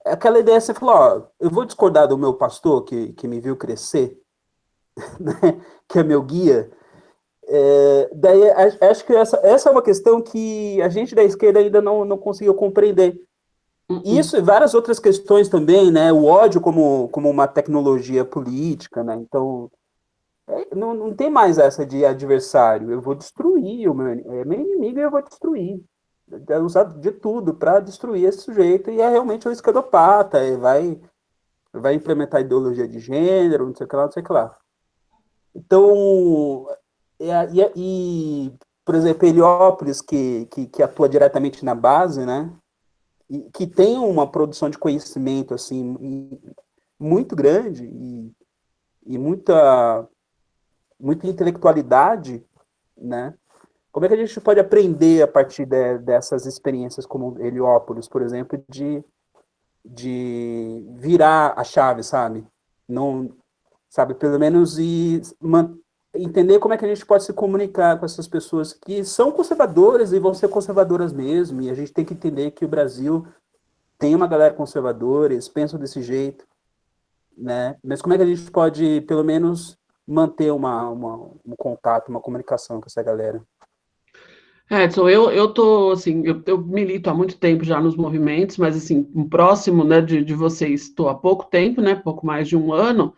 G: Aquela ideia, você falou, eu vou discordar do meu pastor, que me viu crescer, né, que é meu guia. Daí acho que essa é uma questão que a gente da esquerda ainda não conseguiu compreender. Isso e várias outras questões também, né? O ódio como uma tecnologia política, né? Então, não tem mais essa de adversário. Eu vou destruir, meu inimigo e eu vou destruir. Usar de tudo para destruir esse sujeito e é realmente um esquerdopata, vai implementar ideologia de gênero, não sei o que lá, não sei o que lá. Então... por exemplo, Heliópolis, que atua diretamente na base, né, e que tem uma produção de conhecimento assim, muito grande e muita intelectualidade, né? Como é que a gente pode aprender a partir dessas experiências como Heliópolis, por exemplo, de virar a chave, sabe? Não, sabe, pelo menos entender como é que a gente pode se comunicar com essas pessoas que são conservadoras e vão ser conservadoras mesmo, e a gente tem que entender que o Brasil tem uma galera conservadora, eles pensam desse jeito, né? Mas como é que a gente pode, pelo menos, manter um contato, uma comunicação com essa galera?
A: Edson, eu tô, assim, eu milito há muito tempo já nos movimentos, mas, assim, próximo, né, de vocês, estou há pouco tempo, né, pouco mais de um ano,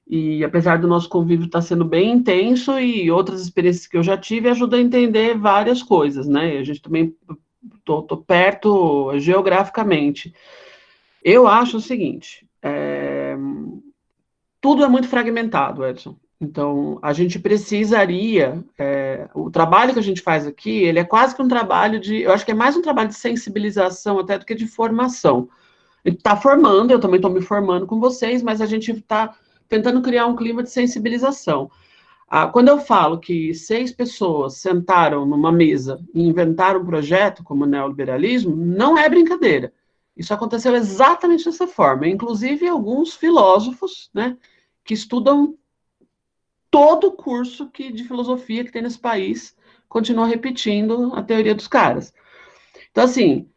A: e apesar do nosso convívio estar sendo bem intenso e outras experiências que eu já tive, ajuda a entender várias coisas, né, a gente também, tô perto geograficamente. Eu acho o seguinte, tudo é muito fragmentado, Edson. Então, a gente precisaria, o trabalho que a gente faz aqui, ele é quase que um trabalho eu acho que é mais um trabalho de sensibilização até do que de formação. A gente está formando, eu também estou me formando com vocês, mas a gente está tentando criar um clima de sensibilização. Quando eu falo que 6 pessoas sentaram numa mesa e inventaram um projeto como o neoliberalismo, não é brincadeira. Isso aconteceu exatamente dessa forma. Inclusive, alguns filósofos, né, que estudam todo o curso de filosofia que tem nesse país, continuam repetindo a teoria dos caras. Então, assim,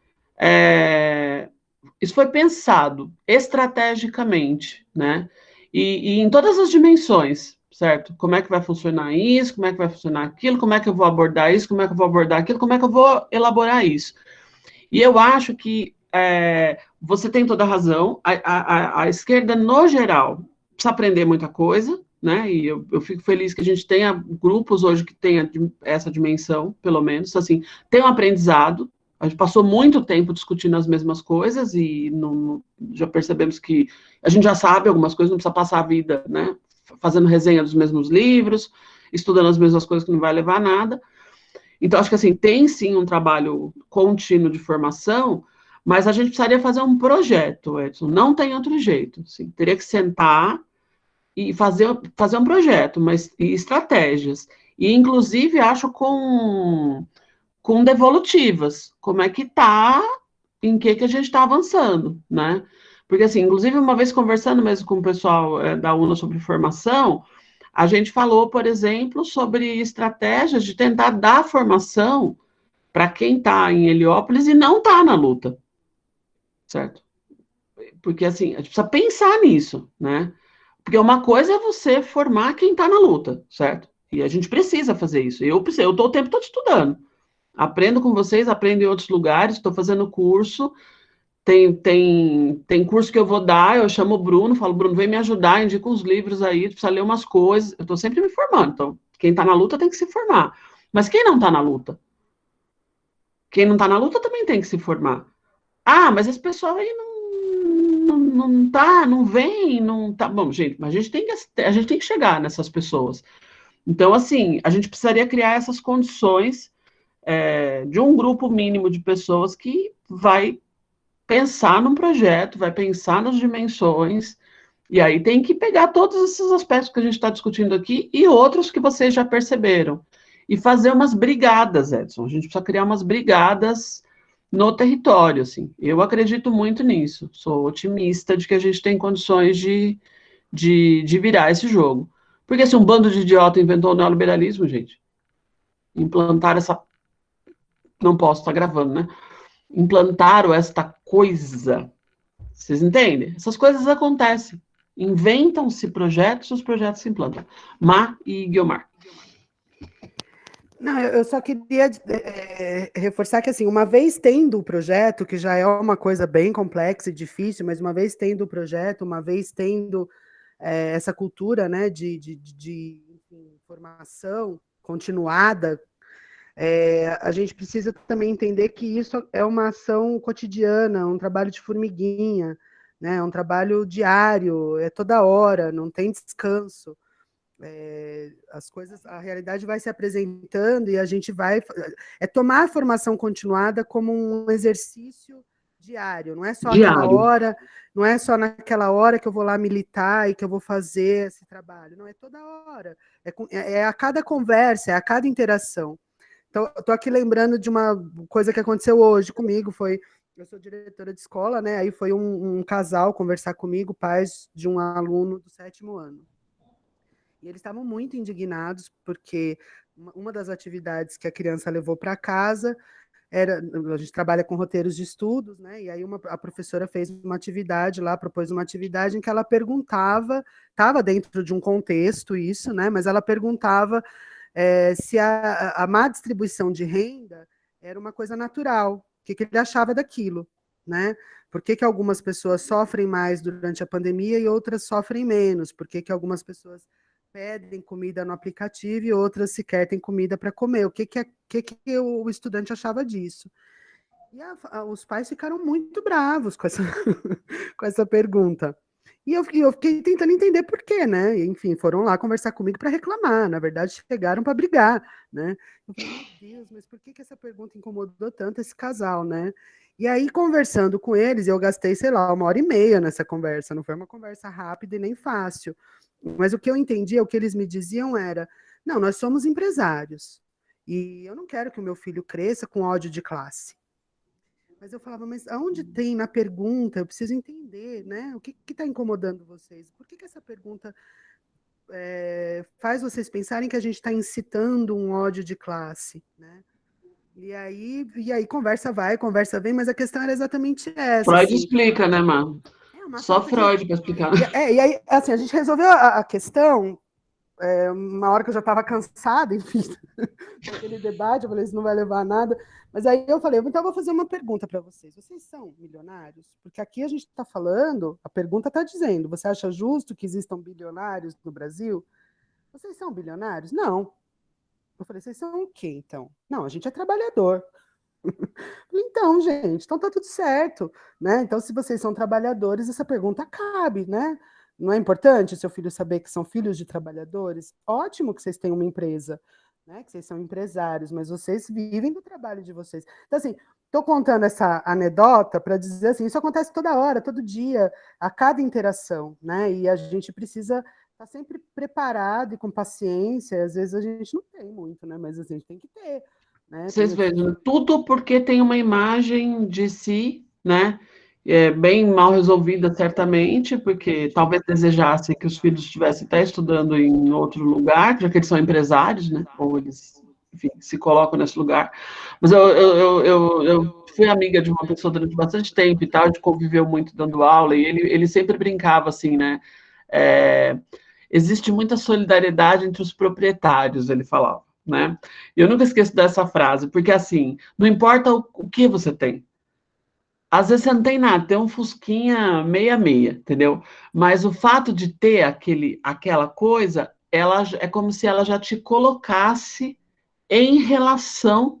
A: isso foi pensado estrategicamente, né? E em todas as dimensões, certo? Como é que vai funcionar isso, como é que vai funcionar aquilo, como é que eu vou abordar isso, como é que eu vou abordar aquilo, como é que eu vou elaborar isso. E eu acho que você tem toda a razão, a esquerda, no geral, precisa aprender muita coisa, né? E eu fico feliz que a gente tenha grupos hoje que tenha essa dimensão, pelo menos, assim, tem um aprendizado. A gente passou muito tempo discutindo as mesmas coisas e já percebemos que a gente já sabe algumas coisas, não precisa passar a vida, né, fazendo resenha dos mesmos livros, estudando as mesmas coisas que não vai levar a nada. Então, acho que assim, tem sim um trabalho contínuo de formação, mas a gente precisaria fazer um projeto, Edson, não tem outro jeito. Assim, teria que sentar e fazer um projeto, e estratégias. E, inclusive, acho com devolutivas, como é que está, em que a gente está avançando, né? Porque, assim, inclusive, uma vez conversando mesmo com o pessoal da UNA sobre formação, a gente falou, por exemplo, sobre estratégias de tentar dar formação para quem está em Heliópolis e não está na luta, certo? Porque, assim, a gente precisa pensar nisso, né? Porque uma coisa é você formar quem está na luta, certo? E a gente precisa fazer isso. Eu estou o tempo todo estudando. Aprendo com vocês, aprendo em outros lugares, estou fazendo curso. Tem curso que eu vou dar, eu chamo o Bruno, falo, Bruno, vem me ajudar, indica uns livros aí, precisa ler umas coisas. Eu estou sempre me formando. Então, quem está na luta tem que se formar. Mas quem não está na luta? Quem não está na luta também tem que se formar. Mas esse pessoal aí não tá, não vem, não tá. Bom, gente, mas a gente tem que chegar nessas pessoas. Então, assim, a gente precisaria criar essas condições de um grupo mínimo de pessoas que vai pensar num projeto, vai pensar nas dimensões, e aí tem que pegar todos esses aspectos que a gente está discutindo aqui e outros que vocês já perceberam, e fazer umas brigadas, Edson. A gente precisa criar umas brigadas no território, assim. Eu acredito muito nisso. Sou otimista de que a gente tem condições de virar esse jogo. Porque se um bando de idiota inventou o neoliberalismo, gente, implantaram essa... Não posso estar gravando, né? Implantaram esta coisa. Vocês entendem? Essas coisas acontecem. Inventam-se projetos, os projetos se implantam. Má e Guiomar.
F: Não, eu só queria reforçar que, assim, uma vez tendo o projeto, que já é uma coisa bem complexa e difícil, mas uma vez tendo o projeto, uma vez tendo essa cultura, né, de enfim, formação continuada, a gente precisa também entender que isso é uma ação cotidiana, um trabalho de formiguinha, né, um trabalho diário, é toda hora, não tem descanso. As coisas, a realidade vai se apresentando e a gente vai tomar a formação continuada como um exercício diário, não é só aquela hora, não é só naquela hora que eu vou lá militar e que eu vou fazer esse trabalho, não, é toda hora, é a cada conversa, é a cada interação. Então, eu estou aqui lembrando de uma coisa que aconteceu hoje comigo, eu sou diretora de escola, né, aí foi um casal conversar comigo, pais de um aluno do 7º ano. E eles estavam muito indignados, porque uma das atividades que a criança levou para casa a gente trabalha com roteiros de estudos, né? E aí a professora fez uma atividade lá, propôs uma atividade em que ela perguntava, estava dentro de um contexto isso, né? Mas ela perguntava se a má distribuição de renda era uma coisa natural, o que ele achava daquilo, né? Por que algumas pessoas sofrem mais durante a pandemia e outras sofrem menos? Por que algumas pessoas pedem comida no aplicativo e outras sequer têm comida para comer? O que o estudante achava disso? E os pais ficaram muito bravos com essa, com essa pergunta. E eu fiquei tentando entender por quê, né? E, enfim, foram lá conversar comigo para reclamar. Na verdade, chegaram para brigar, né? Eu falei, meu Deus, mas por que essa pergunta incomodou tanto esse casal, né? E aí, conversando com eles, eu gastei, sei lá, 1h30 nessa conversa. Não foi uma conversa rápida e nem fácil. Mas o que eu entendia, o que eles me diziam era, não, nós somos empresários, e eu não quero que o meu filho cresça com ódio de classe. Mas eu falava, mas aonde tem na pergunta, eu preciso entender, né? O que está incomodando vocês? Por que essa pergunta faz vocês pensarem que a gente está incitando um ódio de classe, né? E aí conversa vai, conversa vem, mas a questão era exatamente essa.
A: Freud
F: Assim,
A: explica, né, mano?
F: uma
A: Só
F: falta de.
A: Freud para explicar.
F: E aí, assim, a gente resolveu a questão, uma hora que eu já estava cansada, enfim, daquele debate, eu falei, isso não vai levar a nada. Mas aí eu falei, então eu vou fazer uma pergunta para vocês. Vocês são milionários? Porque aqui a gente está falando, a pergunta está dizendo, você acha justo que existam bilionários no Brasil? Vocês são bilionários? Não. Eu falei, vocês são o quê, então? Não, a gente é trabalhador. Falei, então, gente, então tá tudo certo, né? Então, se vocês são trabalhadores, essa pergunta cabe, né? Não é importante o seu filho saber que são filhos de trabalhadores? Ótimo que vocês têm uma empresa, né? Que vocês são empresários, mas vocês vivem do trabalho de vocês. Então, assim, estou contando essa anedota para dizer assim, isso acontece toda hora, todo dia, a cada interação, né? E a gente precisa estar sempre preparado e com paciência. Às vezes a gente não tem muito, né? Mas a gente tem que ter. Né?
A: Vocês vejam, tudo porque tem uma imagem de si, né? Bem mal resolvida, certamente, porque talvez desejassem que os filhos estivessem até estudando em outro lugar, já que eles são empresários, né? Ou eles, enfim, se colocam nesse lugar. Mas eu fui amiga de uma pessoa durante bastante tempo e tal, a gente conviveu muito dando aula, e ele sempre brincava assim, né? Existe muita solidariedade entre os proprietários, ele falava. Né? Eu nunca esqueço dessa frase, porque assim, não importa o que você tem. Às vezes você não tem nada, tem um fusquinha meia-meia, entendeu? Mas o fato de ter aquela coisa, ela é como se ela já te colocasse em relação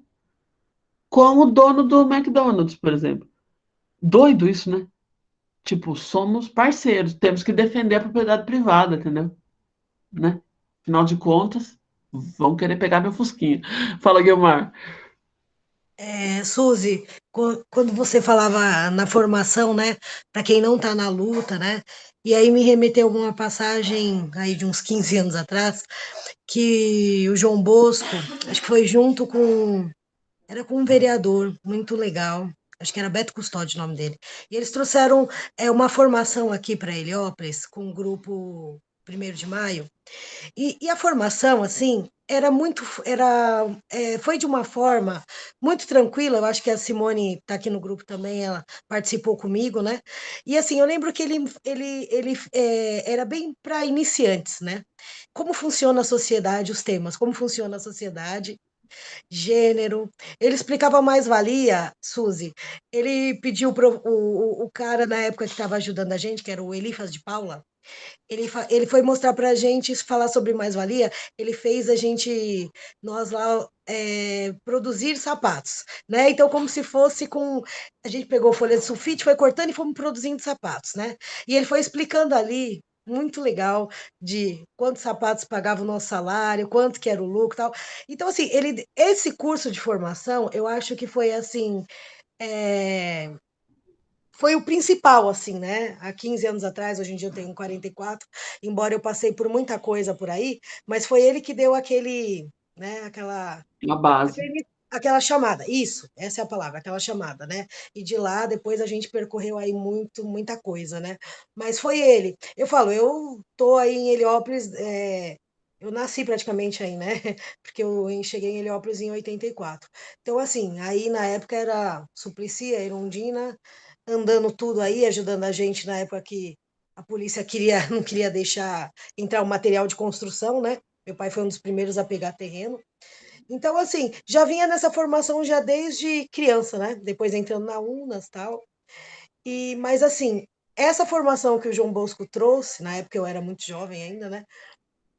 A: com o dono do McDonald's, por exemplo. Doido isso, né? Tipo, somos parceiros, temos que defender a propriedade privada, entendeu? Né? Afinal de contas, vão querer pegar meu fusquinha. Fala, Guilmar.
D: Suzy, quando você falava na formação, né, para quem não está na luta, né, e aí me remeteu uma passagem aí de uns 15 anos atrás, que o João Bosco, acho que foi junto era com um vereador muito legal, acho que era Beto Custódio o nome dele, e eles trouxeram uma formação aqui para Heliópolis, com o grupo 1º de Maio, e a formação, assim, foi de uma forma muito tranquila. Eu acho que a Simone está aqui no grupo também, ela participou comigo, né? E assim, eu lembro que ele era bem para iniciantes, né? Como funciona a sociedade, os temas, como funciona a sociedade, gênero. Ele explicava a mais-valia, Suzy. Ele pediu para o cara na época que estava ajudando a gente, que era o Elifas de Paula, ele foi mostrar para a gente falar sobre mais-valia. Ele fez nós lá, produzir sapatos, né? Então, como se fosse a gente pegou folha de sulfite, foi cortando e fomos produzindo sapatos, né? E ele foi explicando ali, muito legal, de quantos sapatos pagava o nosso salário, quanto que era o lucro e tal. Então, assim, esse curso de formação, eu acho que foi assim. Foi o principal, assim, né? Há 15 anos atrás, hoje em dia eu tenho 44, embora eu passei por muita coisa por aí, mas foi ele que deu né,
A: Uma base.
D: aquela chamada. Isso, essa é a palavra, aquela chamada, né? E de lá, depois a gente percorreu aí muita coisa, né? Mas foi ele. Eu falo, eu tô aí em Heliópolis, eu nasci praticamente aí, né? Porque eu cheguei em Heliópolis em 84. Então, assim, aí na época era Suplicy, Erundina, andando tudo aí, ajudando a gente na época que a polícia não queria deixar entrar o material de construção, né? Meu pai foi um dos primeiros a pegar terreno. Então, assim, já vinha nessa formação já desde criança, né? Depois entrando na UNAS e tal. Mas, assim, essa formação que o João Bosco trouxe, na época eu era muito jovem ainda, né?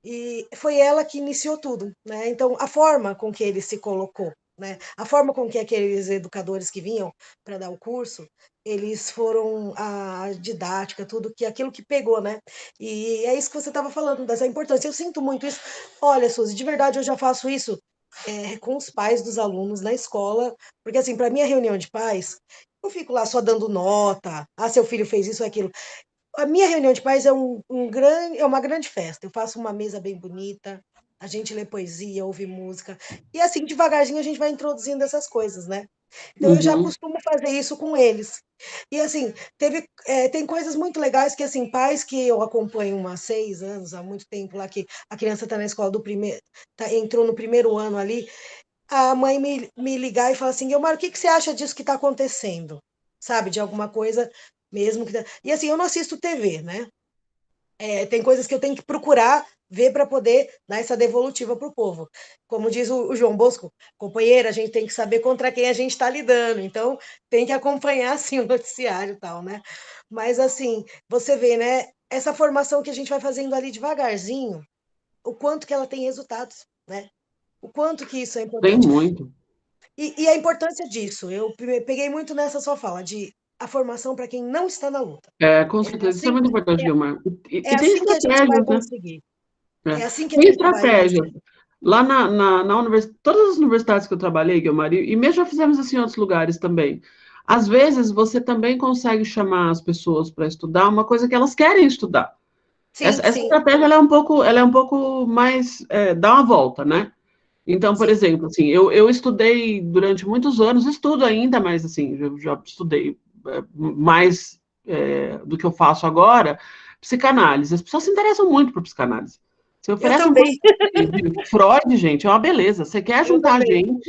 D: E foi ela que iniciou tudo, né? Então, a forma com que ele se colocou, né? A forma com que aqueles educadores que vinham para dar o curso, eles foram a didática, tudo aquilo que pegou, né? E é isso que você estava falando, dessa importância. Eu sinto muito isso. Olha, Suzy, de verdade eu já faço isso com os pais dos alunos na escola, porque assim, para minha reunião de pais, eu fico lá só dando nota, seu filho fez isso ou aquilo. A minha reunião de pais é é uma grande festa. Eu faço uma mesa bem bonita, a gente lê poesia, ouve música, e assim, devagarzinho, a gente vai introduzindo essas coisas, né? Então, eu já
A: Uhum.
D: costumo fazer isso com eles. E, assim, tem coisas muito legais que, assim, pais que eu acompanho há 6 anos, há muito tempo lá, que a criança está na escola do primeiro, entrou no primeiro ano ali, a mãe me ligar e falar assim, Guilmar, o que você acha disso que está acontecendo? Sabe, de alguma coisa mesmo que... E, assim, eu não assisto TV, né? Tem coisas que eu tenho que procurar ver para poder dar essa devolutiva para o povo. Como diz o João Bosco, companheira, a gente tem que saber contra quem a gente está lidando, então tem que acompanhar assim o noticiário e tal, né? Mas assim, você vê, né? Essa formação que a gente vai fazendo ali devagarzinho, o quanto que ela tem resultados, né? O quanto que isso é
A: Tem
D: importante.
A: muito.
D: E a importância disso, eu peguei muito nessa sua fala, de a formação para quem não está na luta.
A: Com
D: É
A: certeza, isso é
D: assim,
A: muito importante, Guilmar.
D: é
A: E tem
D: assim que a gente vai
A: estratégias, né?
D: conseguir. É
A: É.
D: assim que a
A: Tem
D: gente vai
A: estratégias.
D: conseguir.
A: Lá na universidade, todas as universidades que eu trabalhei, Guilmar, e mesmo já fizemos assim em outros lugares também. Às vezes, você também consegue chamar as pessoas para estudar uma coisa que elas querem estudar.
D: Sim,
A: Essa
D: sim,
A: estratégia, ela é um pouco mais, dá uma volta, né? Então, por
D: sim.
A: exemplo, assim, eu estudei durante muitos anos, estudo ainda, mas assim, eu já estudei mais do que eu faço agora, psicanálise. As pessoas se interessam muito por psicanálise. Você
D: Eu
A: oferece um curso
D: também,
A: de Freud, gente, é uma beleza. Você quer
D: eu
A: juntar
D: também.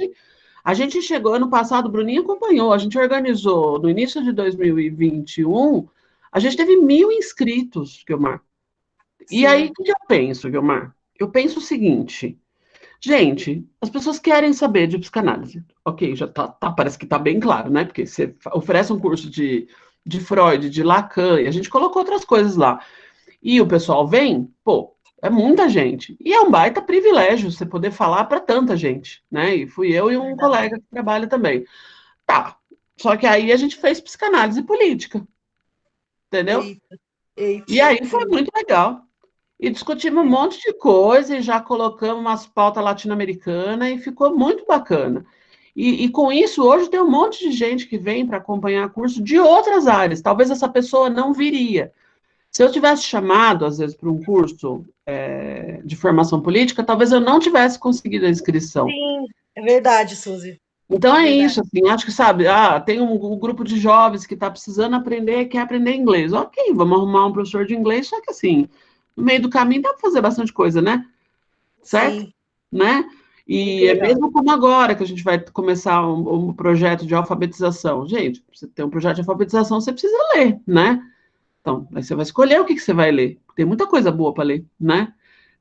A: a gente chegou ano passado, o Bruninho acompanhou, a gente organizou no início de 2021, a gente teve 1.000 inscritos, Guilmar. E aí,
D: Sim,
A: o que eu penso, Guilmar? Eu penso o seguinte, gente, as pessoas querem saber de psicanálise. Ok, já parece que está bem claro, né? Porque você oferece um curso de Freud, de Lacan, e a gente colocou outras coisas lá. E o pessoal vem, pô, é muita gente. E é um baita privilégio você poder falar para tanta gente, né? E fui eu e um
D: verdade.
A: colega que trabalha também. Tá. Só que aí a gente fez psicanálise política, entendeu?
D: Eita, eita,
A: E aí foi
D: sim.
A: muito legal. E discutimos um
D: É.
A: monte de coisa e já colocamos umas pautas latino-americanas e ficou muito bacana. E com isso, hoje tem um monte de gente que vem para acompanhar curso de outras áreas. Talvez essa pessoa não viria. Se eu tivesse chamado, às vezes, para um curso de formação política, talvez eu não tivesse conseguido a inscrição.
D: Sim, é verdade, Suzy.
A: Então
D: É
A: é
D: verdade.
A: isso, assim, acho que, sabe, tem um grupo de jovens que está precisando aprender, quer aprender inglês. Ok, vamos arrumar um professor de inglês, só que assim, no meio do caminho dá para fazer bastante coisa, né? Certo?
D: Sim,
A: Né?
D: muito
A: E é
D: legal.
A: mesmo como agora que a gente vai começar um projeto de alfabetização. Gente, para você ter um projeto de alfabetização, você precisa ler, né? Então, aí você vai escolher o que você vai ler. Tem muita coisa boa para ler, né?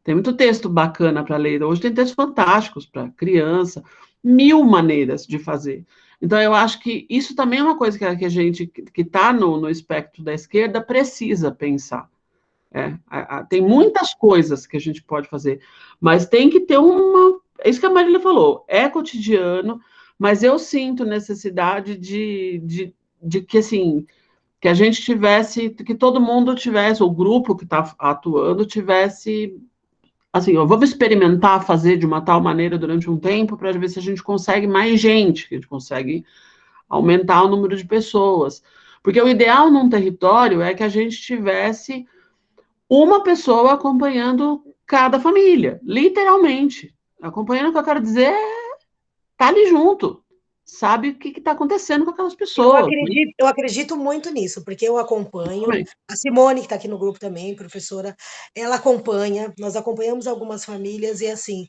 A: Tem muito texto bacana para ler. Hoje tem textos fantásticos para criança, 1.000 maneiras de fazer. Então, eu acho que isso também é uma coisa que a gente que está no espectro da esquerda precisa pensar. Tem muitas coisas que a gente pode fazer, mas tem que ter uma. É isso que a Marília falou, é cotidiano, mas eu sinto necessidade de que, assim, que a gente tivesse, que todo mundo tivesse, o grupo que está atuando tivesse, assim, vamos experimentar fazer de uma tal maneira durante um tempo para ver se a gente consegue mais gente, que a gente consegue aumentar o número de pessoas. Porque o ideal num território é que a gente tivesse uma pessoa acompanhando cada família, literalmente. Acompanhando o que eu quero dizer tá ali junto, sabe o que está acontecendo com aquelas pessoas. Né?
D: Eu acredito muito nisso, porque eu acompanho.
A: Também.
D: A Simone, que está aqui no grupo também, professora, ela acompanha, nós acompanhamos algumas famílias e, assim,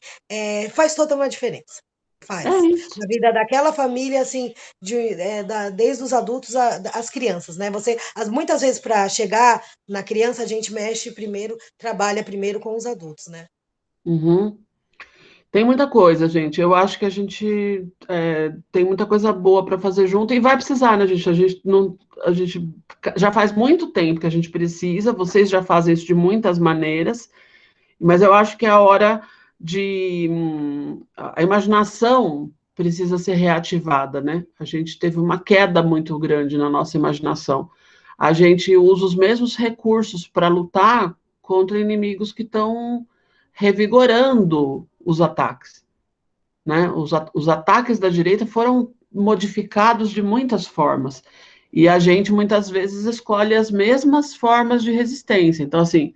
D: faz toda uma diferença.
A: É
D: Faz.
A: isso.
D: Na vida daquela família, assim, desde os adultos às crianças, né? Muitas vezes, para chegar na criança, a gente mexe primeiro, trabalha primeiro com os adultos, né?
A: Uhum. Tem muita coisa, gente. Eu acho que a gente tem muita coisa boa para fazer junto e vai precisar, né, gente? A gente já faz muito tempo que a gente precisa. Vocês já fazem isso de muitas maneiras, mas eu acho que é a hora de a imaginação precisa ser reativada, né? A gente teve uma queda muito grande na nossa imaginação. A gente usa os mesmos recursos para lutar contra inimigos que estão revigorando os ataques, né? Os ataques da direita foram modificados de muitas formas. E a gente, muitas vezes, escolhe as mesmas formas de resistência. Então, assim,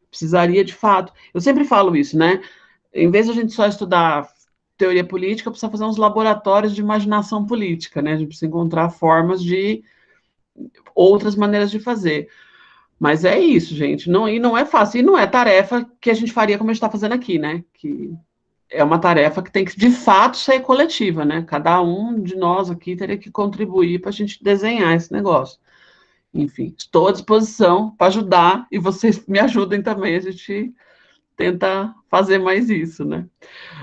A: precisaria, de fato... Eu sempre falo isso, né? Em vez de a gente só estudar teoria política, precisa fazer uns laboratórios de imaginação política, né? A gente precisa encontrar formas de... outras maneiras de fazer. Mas é isso, gente. E não é fácil. E não é tarefa que a gente faria como a gente está fazendo aqui, né? Que é uma tarefa que tem que, de fato, ser coletiva, né? Cada um de nós aqui teria que contribuir para a gente desenhar esse negócio. Enfim, estou à disposição para ajudar e vocês me ajudem também. A gente tenta fazer mais isso, né?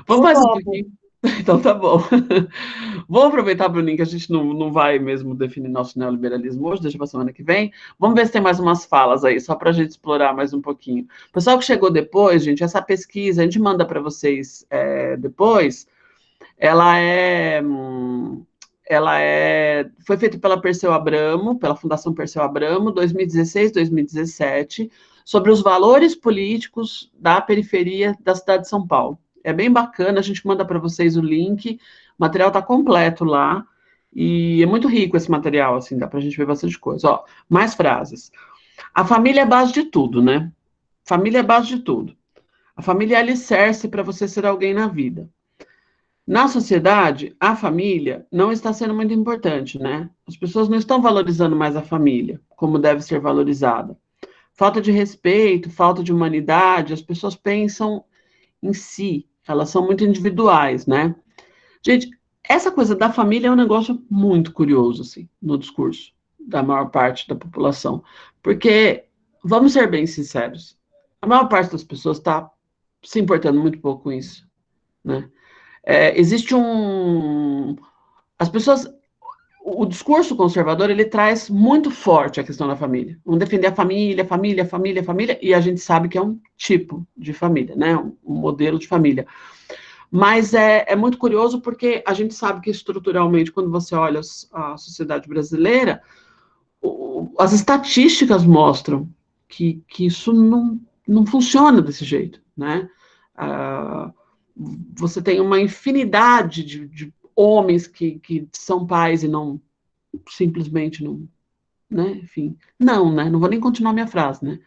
A: Vamos mais um pouquinho. Então tá bom. Vou aproveitar, Bruninho, que a gente não vai mesmo definir nosso neoliberalismo hoje, deixa para semana que vem. Vamos ver se tem mais umas falas aí, só para a gente explorar mais um pouquinho. Pessoal que chegou depois, gente, essa pesquisa, a gente manda para vocês depois, foi feita pela Perseu Abramo, pela Fundação Perseu Abramo, 2016-2017, sobre os valores políticos da periferia da cidade de São Paulo. É bem bacana, a gente manda para vocês o link, o material está completo lá, e é muito rico esse material, assim, dá para a gente ver bastante coisa. Ó, mais frases. A família é a base de tudo, né? Família é a base de tudo. A família é alicerce para você ser alguém na vida. Na sociedade, a família não está sendo muito importante, né? As pessoas não estão valorizando mais a família, como deve ser valorizada. Falta de respeito, falta de humanidade, as pessoas pensam em si, elas são muito individuais, né? Gente, essa coisa da família é um negócio muito curioso, assim, no discurso da maior parte da população, porque, vamos ser bem sinceros, a maior parte das pessoas está se importando muito pouco com isso, né? Existe as pessoas... O discurso conservador, ele traz muito forte a questão da família. Vamos defender a família, família, família, família, e a gente sabe que é um tipo de família, né? Um modelo de família. Mas é muito curioso porque a gente sabe que estruturalmente, quando você olha a sociedade brasileira, as estatísticas mostram que isso não funciona desse jeito, né? Você tem uma infinidade de homens que são pais e não, simplesmente não, né, enfim, não, né, não vou nem continuar minha frase, né,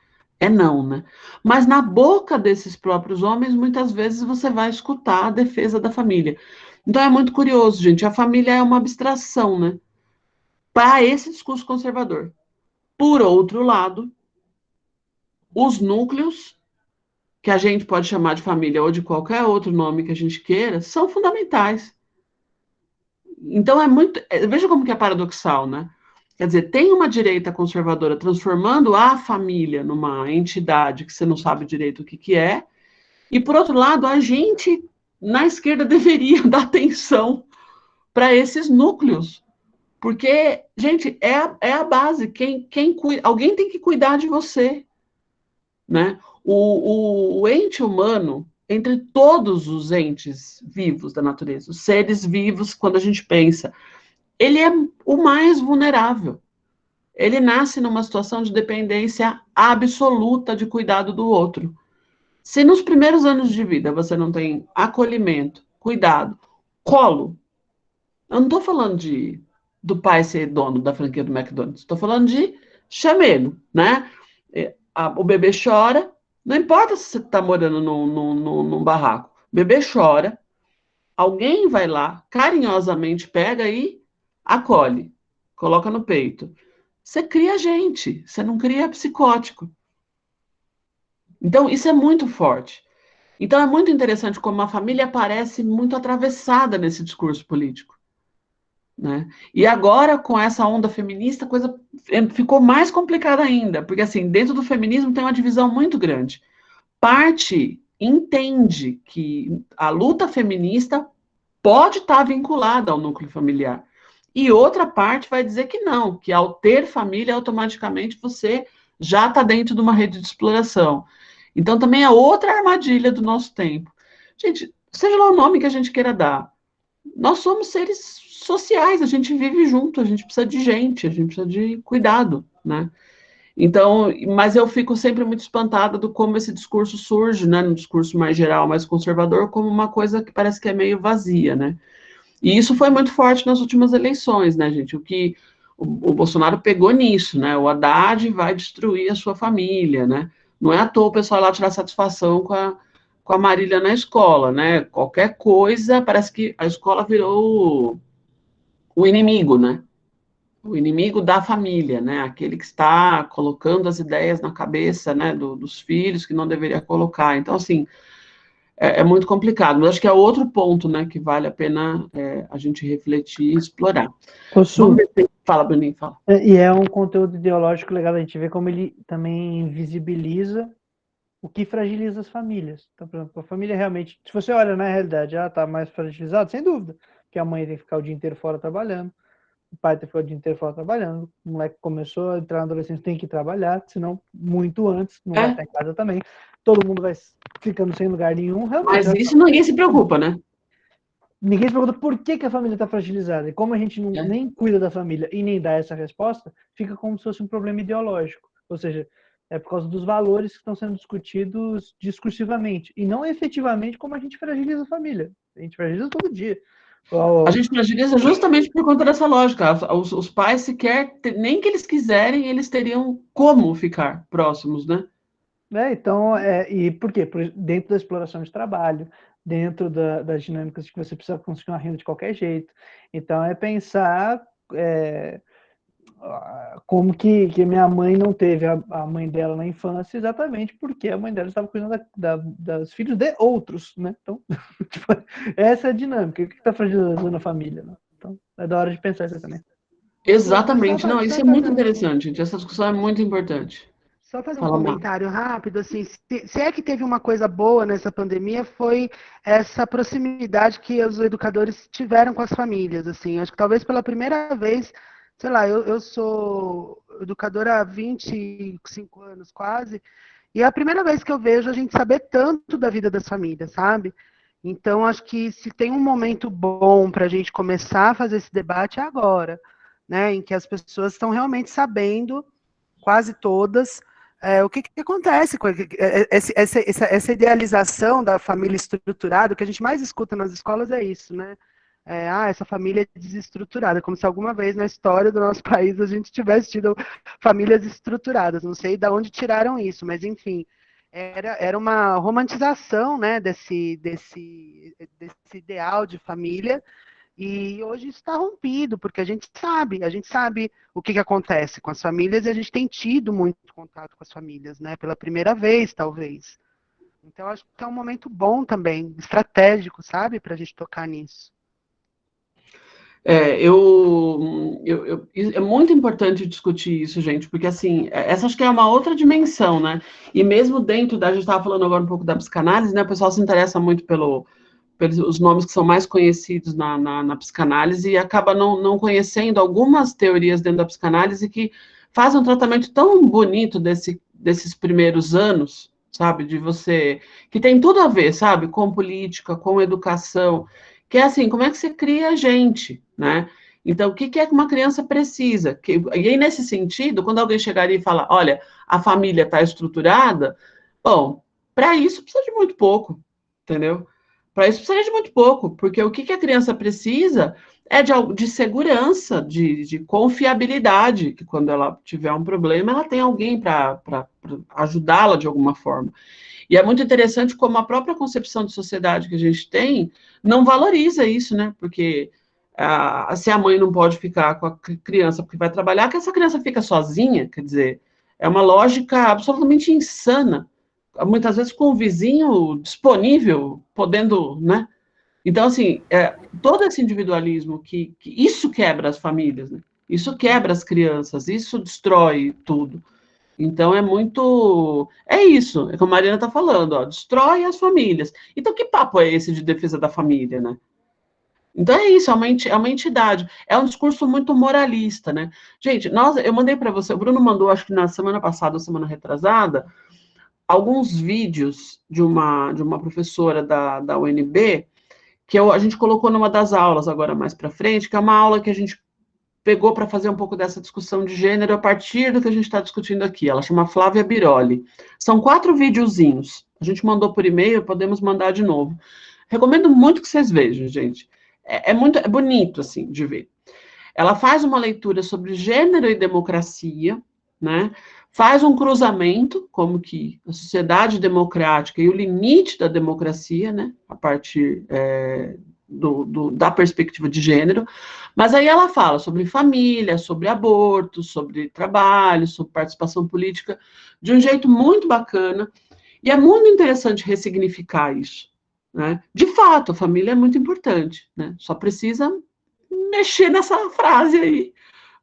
A: não, né, mas na boca desses próprios homens, muitas vezes você vai escutar a defesa da família. Então é muito curioso, gente, a família é uma abstração, né, para esse discurso conservador. Por outro lado, os núcleos, que a gente pode chamar de família ou de qualquer outro nome que a gente queira, são fundamentais. Então, veja como que é paradoxal, né? Quer dizer, tem uma direita conservadora transformando a família numa entidade que você não sabe direito o que é, e, por outro lado, a gente, na esquerda, deveria dar atenção para esses núcleos, porque, gente, é a base, alguém tem que cuidar de você, né? O ente humano, entre todos os entes vivos da natureza, os seres vivos, quando a gente pensa, ele é o mais vulnerável. Ele nasce numa situação de dependência absoluta de cuidado do outro. Se nos primeiros anos de vida você não tem acolhimento, cuidado, colo, eu não estou falando do pai ser dono da franquia do McDonald's, estou falando de chamego, né? O bebê chora, não importa se você está morando num barraco, o bebê chora, alguém vai lá, carinhosamente pega e acolhe, coloca no peito. Você cria gente, você não cria psicótico. Então, isso é muito forte. Então, é muito interessante como a família aparece muito atravessada nesse discurso político, né? E agora, com essa onda feminista, a coisa ficou mais complicada ainda, porque, assim, dentro do feminismo tem uma divisão muito grande. Parte entende que a luta feminista pode estar vinculada ao núcleo familiar. E outra parte vai dizer que não, que ao ter família, automaticamente você já está dentro de uma rede de exploração. Então, também é outra armadilha do nosso tempo. Gente, seja lá o nome que a gente queira dar, nós somos seres sociais, a gente vive junto, a gente precisa de gente, a gente precisa de cuidado, né? Então, mas eu fico sempre muito espantada do como esse discurso surge, né, no discurso mais geral, mais conservador, como uma coisa que parece que é meio vazia, né? E isso foi muito forte nas últimas eleições, né, gente? O o Bolsonaro pegou nisso, né? O Haddad vai destruir a sua família, né? Não é à toa o pessoal lá tirar satisfação com a Marília na escola, né? Qualquer coisa, parece que a escola virou o inimigo, né? O inimigo da família, né? Aquele que está colocando as ideias na cabeça, né, dos filhos que não deveria colocar. Então, assim, é muito complicado. Mas acho que é outro ponto, né, que vale a pena a gente refletir e explorar. Vamos ver se... Fala, Bruninho, fala.
B: E é um conteúdo ideológico legal, a gente vê como ele também invisibiliza o que fragiliza as famílias. Então, por exemplo, a família realmente, se você olha na realidade, ela está mais fragilizada, sem dúvida, porque a mãe tem que ficar o dia inteiro fora trabalhando, o pai tem que ficar o dia inteiro fora trabalhando, o moleque começou a entrar na adolescência, tem que trabalhar, senão muito antes, não vai estar em casa também, todo mundo vai ficando sem lugar nenhum. Realmente,
A: mas isso ninguém se preocupa, né?
B: Ninguém se pergunta por que a família está fragilizada. E como a gente nem cuida da família e nem dá essa resposta, fica como se fosse um problema ideológico. Ou seja, é por causa dos valores que estão sendo discutidos discursivamente. E não efetivamente como a gente fragiliza a família. A gente fragiliza todo dia.
A: A gente fragiliza justamente por conta dessa lógica. Os pais sequer, nem que eles quiserem, eles teriam como ficar próximos, né?
B: Então, e por quê? Dentro da exploração de trabalho, dentro das dinâmicas de que você precisa conseguir uma renda de qualquer jeito. Então, é pensar como que minha mãe não teve a mãe dela na infância, exatamente porque a mãe dela estava cuidando dos filhos de outros, né? Então, tipo, essa é a dinâmica. O que está fragilizando a família? Né? Então, é da hora de pensar isso também.
A: Exatamente. Não, isso é muito interessante, gente. Essa discussão é muito importante.
F: Só fazer um comentário rápido, assim, se é que teve uma coisa boa nessa pandemia, foi essa proximidade que os educadores tiveram com as famílias, assim, acho que talvez pela primeira vez, sei lá, eu sou educadora há 25 anos quase, e é a primeira vez que eu vejo a gente saber tanto da vida das famílias, sabe? Então, acho que se tem um momento bom para a gente começar a fazer esse debate é agora, né, em que as pessoas estão realmente sabendo, quase todas, o que acontece com essa idealização da família estruturada. O que a gente mais escuta nas escolas é isso, né? Essa família é desestruturada, como se alguma vez na história do nosso país a gente tivesse tido famílias estruturadas. Não sei de onde tiraram isso, mas enfim, era uma romantização, né, desse ideal de família. E hoje isso está rompido, porque a gente sabe o que acontece com as famílias, e a gente tem tido muito contato com as famílias, né? Pela primeira vez, talvez. Então, acho que é um momento bom também, estratégico, sabe? Para a gente tocar nisso.
A: É muito importante discutir isso, gente, porque, assim, essa acho que é uma outra dimensão, né? E mesmo dentro a gente estava falando agora um pouco da psicanálise, né? O pessoal se interessa muito pelos nomes que são mais conhecidos na psicanálise e acaba não conhecendo algumas teorias dentro da psicanálise que fazem um tratamento tão bonito desses primeiros anos, sabe, que tem tudo a ver, sabe, com política, com educação, que é assim, como é que você cria gente, né? Então, o que é que uma criança precisa? E aí, nesse sentido, quando alguém chegaria e falar, olha, a família está estruturada, bom, para isso precisa de muito pouco, entendeu? Para isso precisa de muito pouco, porque o que a criança precisa é de segurança, de confiabilidade, que quando ela tiver um problema, ela tem alguém para ajudá-la de alguma forma. E é muito interessante como a própria concepção de sociedade que a gente tem não valoriza isso, né? Porque se a mãe não pode ficar com a criança porque vai trabalhar, que essa criança fica sozinha, quer dizer, é uma lógica absolutamente insana. Muitas vezes com o vizinho disponível, podendo, né? Então, assim, todo esse individualismo que isso quebra as famílias, né? Isso quebra as crianças, isso destrói tudo. Então, é isso, é como a Mariana está falando, ó, destrói as famílias. Então, que papo é esse de defesa da família, né? Então, é isso, é uma entidade, é um discurso muito moralista, né? Gente, eu mandei para você, o Bruno mandou, acho que na semana passada ou semana retrasada, alguns vídeos de uma professora da UNB, que a gente colocou numa das aulas agora mais para frente, que é uma aula que a gente pegou para fazer um pouco dessa discussão de gênero a partir do que a gente está discutindo aqui. Ela chama Flávia Biroli. São 4 videozinhos. A gente mandou por e-mail, podemos mandar de novo. Recomendo muito que vocês vejam, gente. É bonito, assim, de ver. ela faz uma leitura sobre gênero e democracia, né? Faz um cruzamento, como que a sociedade democrática e o limite da democracia, né? A partir da perspectiva de gênero, mas aí ela fala sobre família, sobre aborto, sobre trabalho, sobre participação política, de um jeito muito bacana, e é muito interessante ressignificar isso, né? De fato, a família é muito importante, né? Só precisa mexer nessa frase aí,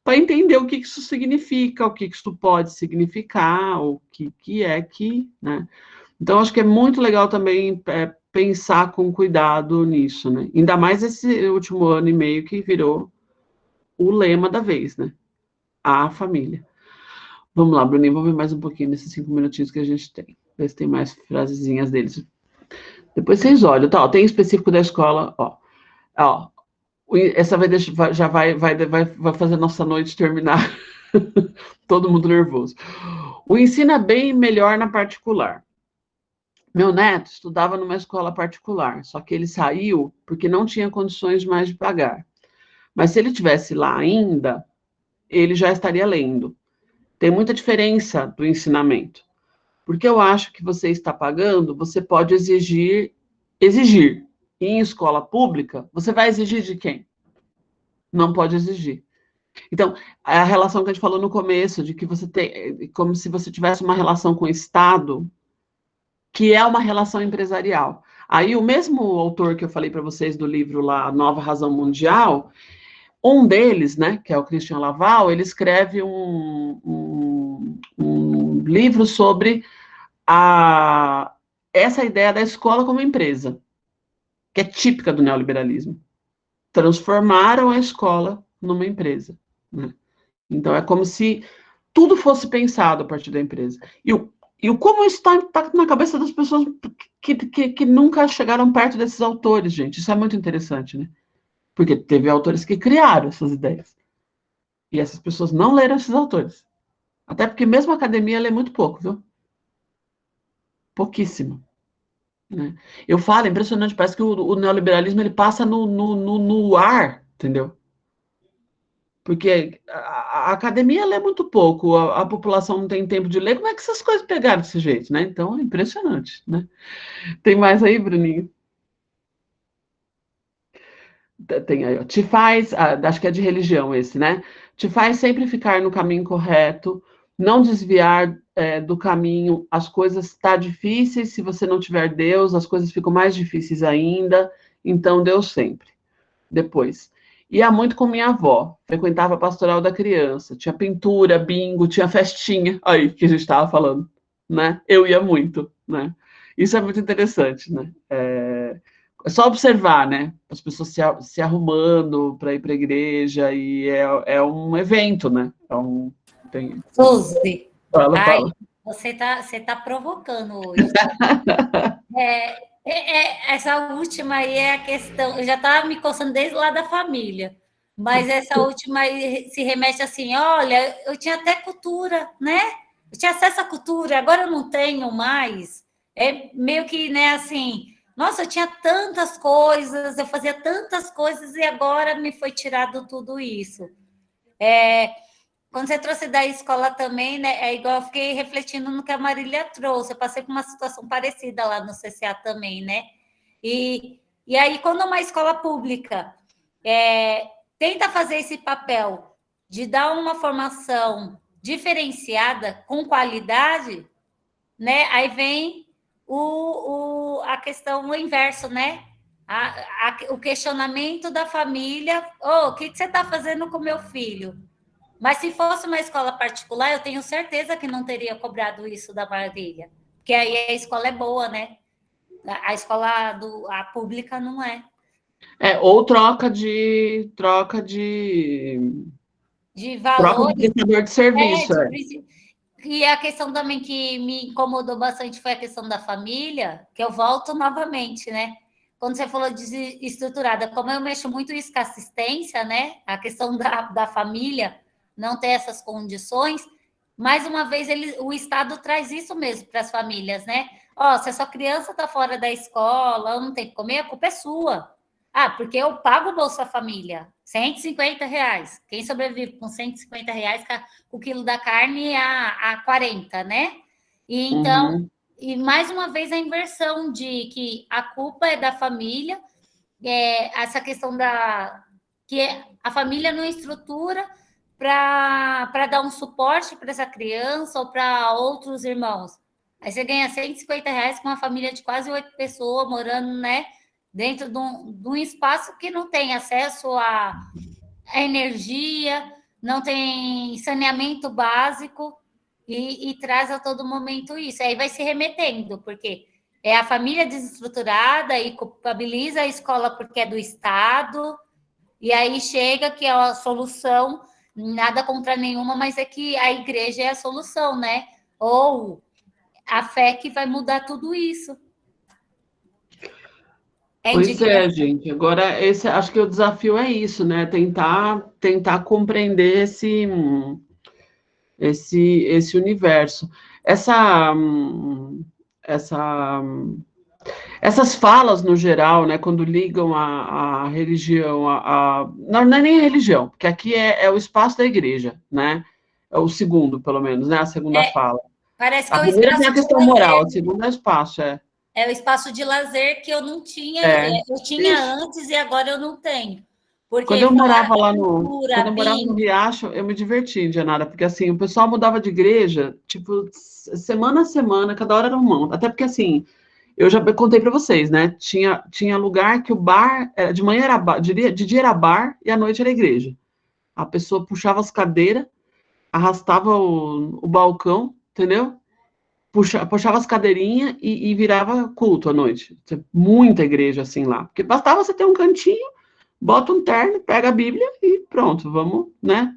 A: para entender o que isso significa, o que isso pode significar, o que é que, né? Então, acho que é muito legal também pensar com cuidado nisso, né? Ainda mais esse último ano e meio que virou o lema da vez, né? A família. Vamos lá, Bruninho, vamos ver mais um pouquinho nesses 5 minutinhos que a gente tem. Ver se tem mais frasezinhas deles. Depois vocês olham, tá? Ó, tem específico da escola, ó. Essa já vai fazer nossa noite terminar. Todo mundo nervoso. O ensino é bem melhor na particular. Meu neto estudava numa escola particular, só que ele saiu porque não tinha condições mais de pagar. Mas se ele tivesse lá ainda, ele já estaria lendo. Tem muita diferença do ensinamento. Porque eu acho que você está pagando, você pode exigir. E em escola pública, você vai exigir de quem? Não pode exigir. Então, a relação que a gente falou no começo, de que você tem, como se você tivesse uma relação com o Estado, que é uma relação empresarial. Aí, o mesmo autor que eu falei para vocês do livro lá, Nova Razão Mundial, um deles, né, que é o Christian Laval, ele escreve um livro sobre essa ideia da escola como empresa, que é típica do neoliberalismo. Transformaram a escola numa empresa, né? Então, é como se tudo fosse pensado a partir da empresa. E como isso está impactando na cabeça das pessoas que nunca chegaram perto desses autores, gente. Isso é muito interessante, né? Porque teve autores que criaram essas ideias. E essas pessoas não leram esses autores. Até porque mesmo a academia lê muito pouco, viu? Pouquíssimo. Né? Eu falo, é impressionante, parece que o neoliberalismo ele passa no ar, entendeu? Porque a academia lê muito pouco, a população não tem tempo de ler, como é que essas coisas pegaram desse jeito, né? Então, é impressionante, né? Tem mais aí, Bruninho? Tem aí, ó. Te faz, acho que é de religião esse, né? Te faz sempre ficar no caminho correto, não desviar do caminho, as coisas estão difíceis, se você não tiver Deus, as coisas ficam mais difíceis ainda, então Deus sempre. Depois, ia muito com minha avó, frequentava a pastoral da criança, tinha pintura, bingo, tinha festinha, aí que a gente estava falando, né? Eu ia muito, né? Isso é muito interessante, né? É só observar, né? As pessoas se arrumando para ir para a igreja, e é um evento, né?
C: Suzy,
A: Fala.
C: você tá provocando hoje. Essa última aí é a questão. Eu já estava me coçando desde lá da família, mas essa última aí se remete assim: olha, eu tinha até cultura, né? Eu tinha acesso à cultura, agora eu não tenho mais. É meio que, né, assim, nossa, eu tinha tantas coisas, eu fazia tantas coisas e agora me foi tirado tudo isso. Quando você trouxe da escola também, né? É igual eu fiquei refletindo no que a Marília trouxe. Eu passei por uma situação parecida lá no CCA também, né? E aí, quando uma escola pública tenta fazer esse papel de dar uma formação diferenciada, com qualidade, né? Aí vem a questão, o inverso, né? O questionamento da família: o que você está fazendo com o meu filho? Mas se fosse uma escola particular, eu tenho certeza que não teria cobrado isso da Marília. Porque aí a escola é boa, né? A escola a pública não é.
A: Ou troca de
C: valores.
A: Troca de prestador de serviço.
C: E a questão também que me incomodou bastante foi a questão da família, que eu volto novamente, né? Quando você falou de estruturada, como eu mexo muito isso com assistência, né? A questão da família não ter essas condições, mais uma vez o Estado traz isso mesmo para as famílias, né? Se a sua criança está fora da escola, não tem que comer, a culpa é sua. Porque eu pago o Bolsa Família. R$ 150. Quem sobrevive com R$ 150 com o quilo da carne a 40, né? E então, e mais uma vez a inversão de que a culpa é da família, essa questão que a família não estrutura para dar um suporte para essa criança ou para outros irmãos. Aí você ganha R$ 150 com uma família de quase 8 pessoas morando, né, dentro de um espaço que não tem acesso a energia, não tem saneamento básico e traz a todo momento isso. Aí vai se remetendo, porque é a família desestruturada e culpabiliza a escola porque é do Estado, e aí chega que é a solução, nada contra nenhuma, mas é que a igreja é a solução, né? Ou a fé que vai mudar tudo isso.
A: Pois é, gente. Agora, acho que o desafio é isso, né? Tentar compreender esse universo. Essas falas, no geral, né, quando ligam a religião, não é nem a religião, porque aqui é o espaço da igreja, né? É o segundo, pelo menos, né? A segunda fala.
C: Parece que
A: A
C: é o
A: primeira tem a
C: espaço
A: questão moral, a segunda é o espaço,
C: É o espaço de lazer que eu não tinha, eu tinha antes e agora eu não tenho. Porque
A: quando eu morava lá
C: cultura,
A: quando eu morava no Riacho, eu me diverti, Indianara, porque assim, o pessoal mudava de igreja, tipo, semana a semana, cada hora era um monte. Até porque assim, eu já contei para vocês, né? Tinha lugar que o bar, de manhã era bar, de dia era bar e à noite era igreja. A pessoa puxava as cadeiras, arrastava o balcão, entendeu? Puxava as cadeirinhas e virava culto à noite. Muita igreja assim lá. Porque bastava você ter um cantinho, bota um terno, pega a Bíblia e pronto, vamos, né?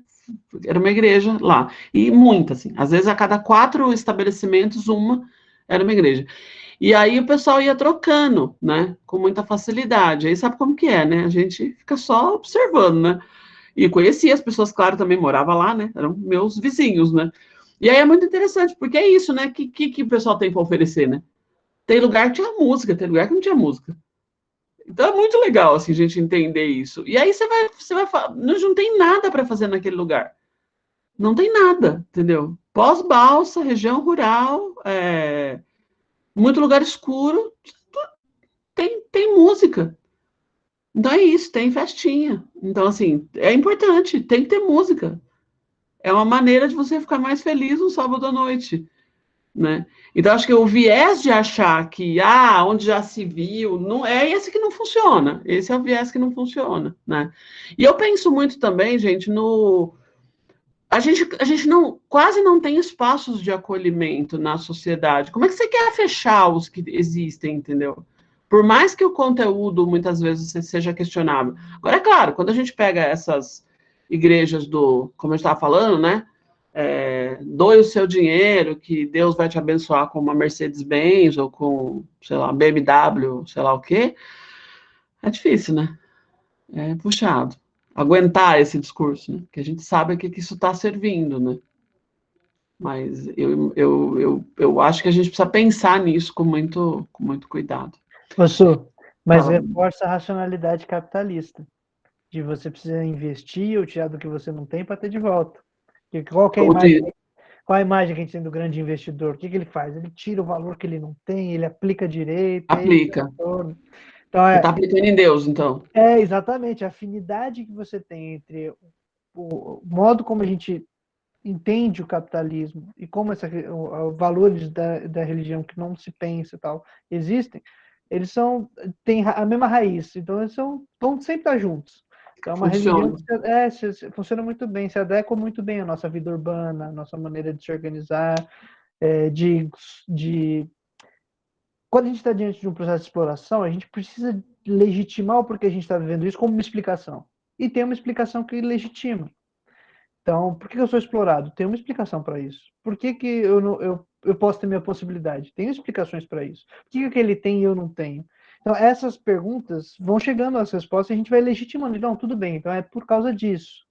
A: Era uma igreja lá. E muita, assim. Às vezes, a cada 4 estabelecimentos, uma era uma igreja. E aí o pessoal ia trocando, né? Com muita facilidade. Aí sabe como que é, né? A gente fica só observando, né? E conhecia as pessoas, claro, também morava lá, né? Eram meus vizinhos, né? E aí é muito interessante, porque é isso, né? Que o pessoal tem para oferecer, né? Tem lugar que tinha música, tem lugar que não tinha música. Então é muito legal, assim, a gente entender isso. E aí você vai falar, não tem nada para fazer naquele lugar. Não tem nada, entendeu? Pós-balsa, região rural, muito lugar escuro, tem música. Então é isso, tem festinha. Então, assim, é importante, tem que ter música. É uma maneira de você ficar mais feliz no sábado à noite, né? Então, acho que o viés de achar que, onde já se viu, não é esse que não funciona. Esse é o viés que não funciona, né? E eu penso muito também, gente, a gente quase não tem espaços de acolhimento na sociedade. Como é que você quer fechar os que existem, entendeu? Por mais que o conteúdo, muitas vezes, seja questionável. Agora, é claro, quando a gente pega essas igrejas como eu estava falando, né? Doe o seu dinheiro, que Deus vai te abençoar com uma Mercedes-Benz ou com, sei lá, BMW, sei lá o quê. É difícil, né? É puxado. Aguentar esse discurso, né? Porque a gente sabe que isso está servindo, né? Mas eu acho que a gente precisa pensar nisso com muito cuidado.
B: Mas reforça a racionalidade capitalista, de você precisa investir ou tirar do que você não tem para ter de volta. Qual a imagem que a gente tem do grande investidor? O que ele faz? Ele tira o valor que ele não tem, ele aplica direito.
A: Aplica.
B: Então,
A: você está aplicando em Deus, então.
B: Exatamente. A afinidade que você tem entre o modo como a gente entende o capitalismo e como os valores da religião que não se pensa e tal existem, eles têm a mesma raiz, então eles vão sempre estar juntos. Então, é uma religião que funciona muito bem, se adequa muito bem à nossa vida urbana, à nossa maneira de se organizar, quando a gente está diante de um processo de exploração, a gente precisa legitimar o porquê a gente está vivendo isso como uma explicação. E tem uma explicação que legitima. Então, por que eu sou explorado? Tem uma explicação para isso. Por que eu posso ter minha possibilidade? Tem explicações para isso. Por que aquele tem e eu não tenho? Então, essas perguntas vão chegando às respostas e a gente vai legitimando. Não, tudo bem, então é por causa disso.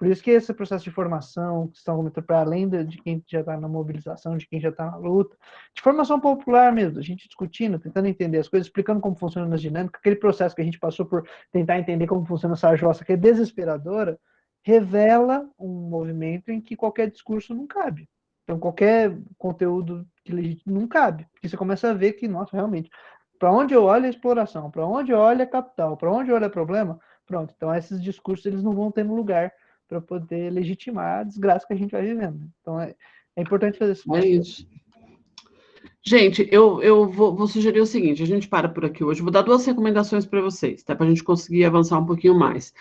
B: Por isso que esse processo de formação, que estão comentando, para além de quem já está na mobilização, de quem já está na luta, de formação popular mesmo, a gente discutindo, tentando entender as coisas, explicando como funcionam as dinâmicas, aquele processo que a gente passou por tentar entender como funciona essa jossa, que é desesperadora, revela um movimento em que qualquer discurso não cabe. Então, qualquer conteúdo que legítimo não cabe. Porque você começa a ver que, nossa, realmente, para onde eu olho é exploração, para onde eu olho é capital, para onde eu olho é problema, pronto. Então, esses discursos eles não vão ter no lugar para poder legitimar a desgraça que a gente vai vivendo. Então, é importante fazer isso.
A: É isso. Gente, eu vou sugerir o seguinte, a gente para por aqui hoje, vou dar 2 recomendações para vocês, tá? Para a gente conseguir avançar um pouquinho mais.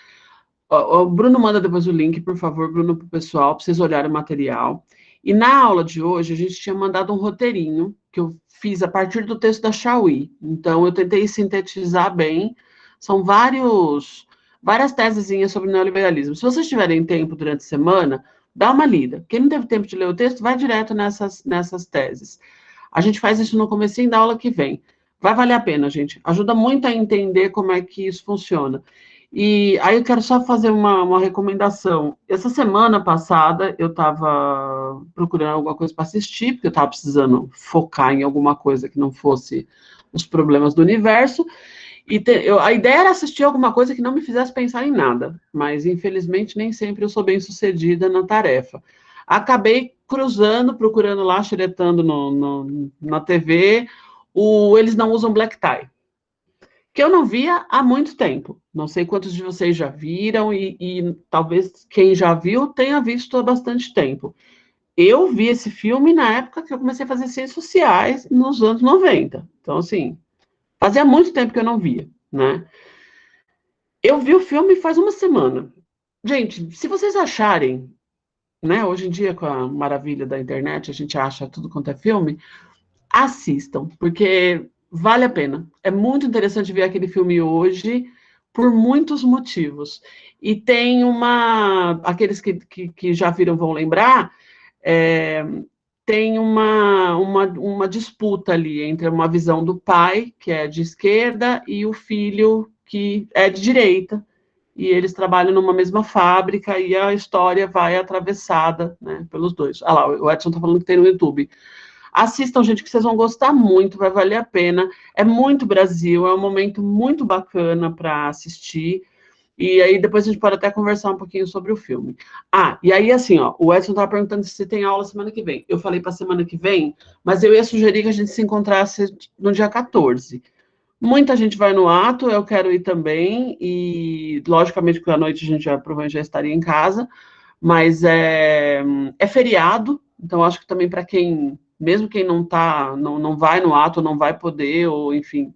A: O Bruno manda depois o link, por favor, Bruno, para o pessoal, para vocês olharem o material. E na aula de hoje, a gente tinha mandado um roteirinho, que eu fiz a partir do texto da Chauí. Então, eu tentei sintetizar bem. São várias tesezinhas sobre neoliberalismo. Se vocês tiverem tempo durante a semana, dá uma lida. Quem não teve tempo de ler o texto, vai direto nessas teses. A gente faz isso no comecinho da aula que vem. Vai valer a pena, gente. Ajuda muito a entender como é que isso funciona. E aí eu quero só fazer uma recomendação. Essa semana passada eu estava procurando alguma coisa para assistir, porque eu estava precisando focar em alguma coisa que não fosse os problemas do universo. E a ideia era assistir alguma coisa que não me fizesse pensar em nada, mas infelizmente nem sempre eu sou bem sucedida na tarefa. Acabei procurando lá, xeretando na TV, Eles Não Usam Black Tie, que eu não via há muito tempo. Não sei quantos de vocês já viram, e talvez quem já viu tenha visto há bastante tempo. Eu vi esse filme na época que eu comecei a fazer ciências sociais, nos anos 90. Então, assim, fazia muito tempo que eu não via, né? Eu vi o filme faz uma semana. Gente, se vocês acharem, né, hoje em dia, com a maravilha da internet, a gente acha tudo quanto é filme, assistam, porque vale a pena. É muito interessante ver aquele filme hoje, por muitos motivos. E tem aqueles que já viram vão lembrar, tem uma disputa ali entre uma visão do pai, que é de esquerda, e o filho, que é de direita, e eles trabalham numa mesma fábrica, e a história vai atravessada, né, pelos dois. Ah lá, o Edson está falando que tem no YouTube. Assistam, gente, que vocês vão gostar muito, vai valer a pena. É muito Brasil, é um momento muito bacana para assistir. E aí depois a gente pode até conversar um pouquinho sobre o filme. Ah, e aí assim, ó, o Edson estava perguntando se tem aula semana que vem. Eu falei para semana que vem, mas eu ia sugerir que a gente se encontrasse no dia 14. Muita gente vai no ato, eu quero ir também, e logicamente que à noite a gente provavelmente já estaria em casa, mas é feriado, então acho que também para quem, mesmo quem não vai no ato, não vai poder, ou enfim,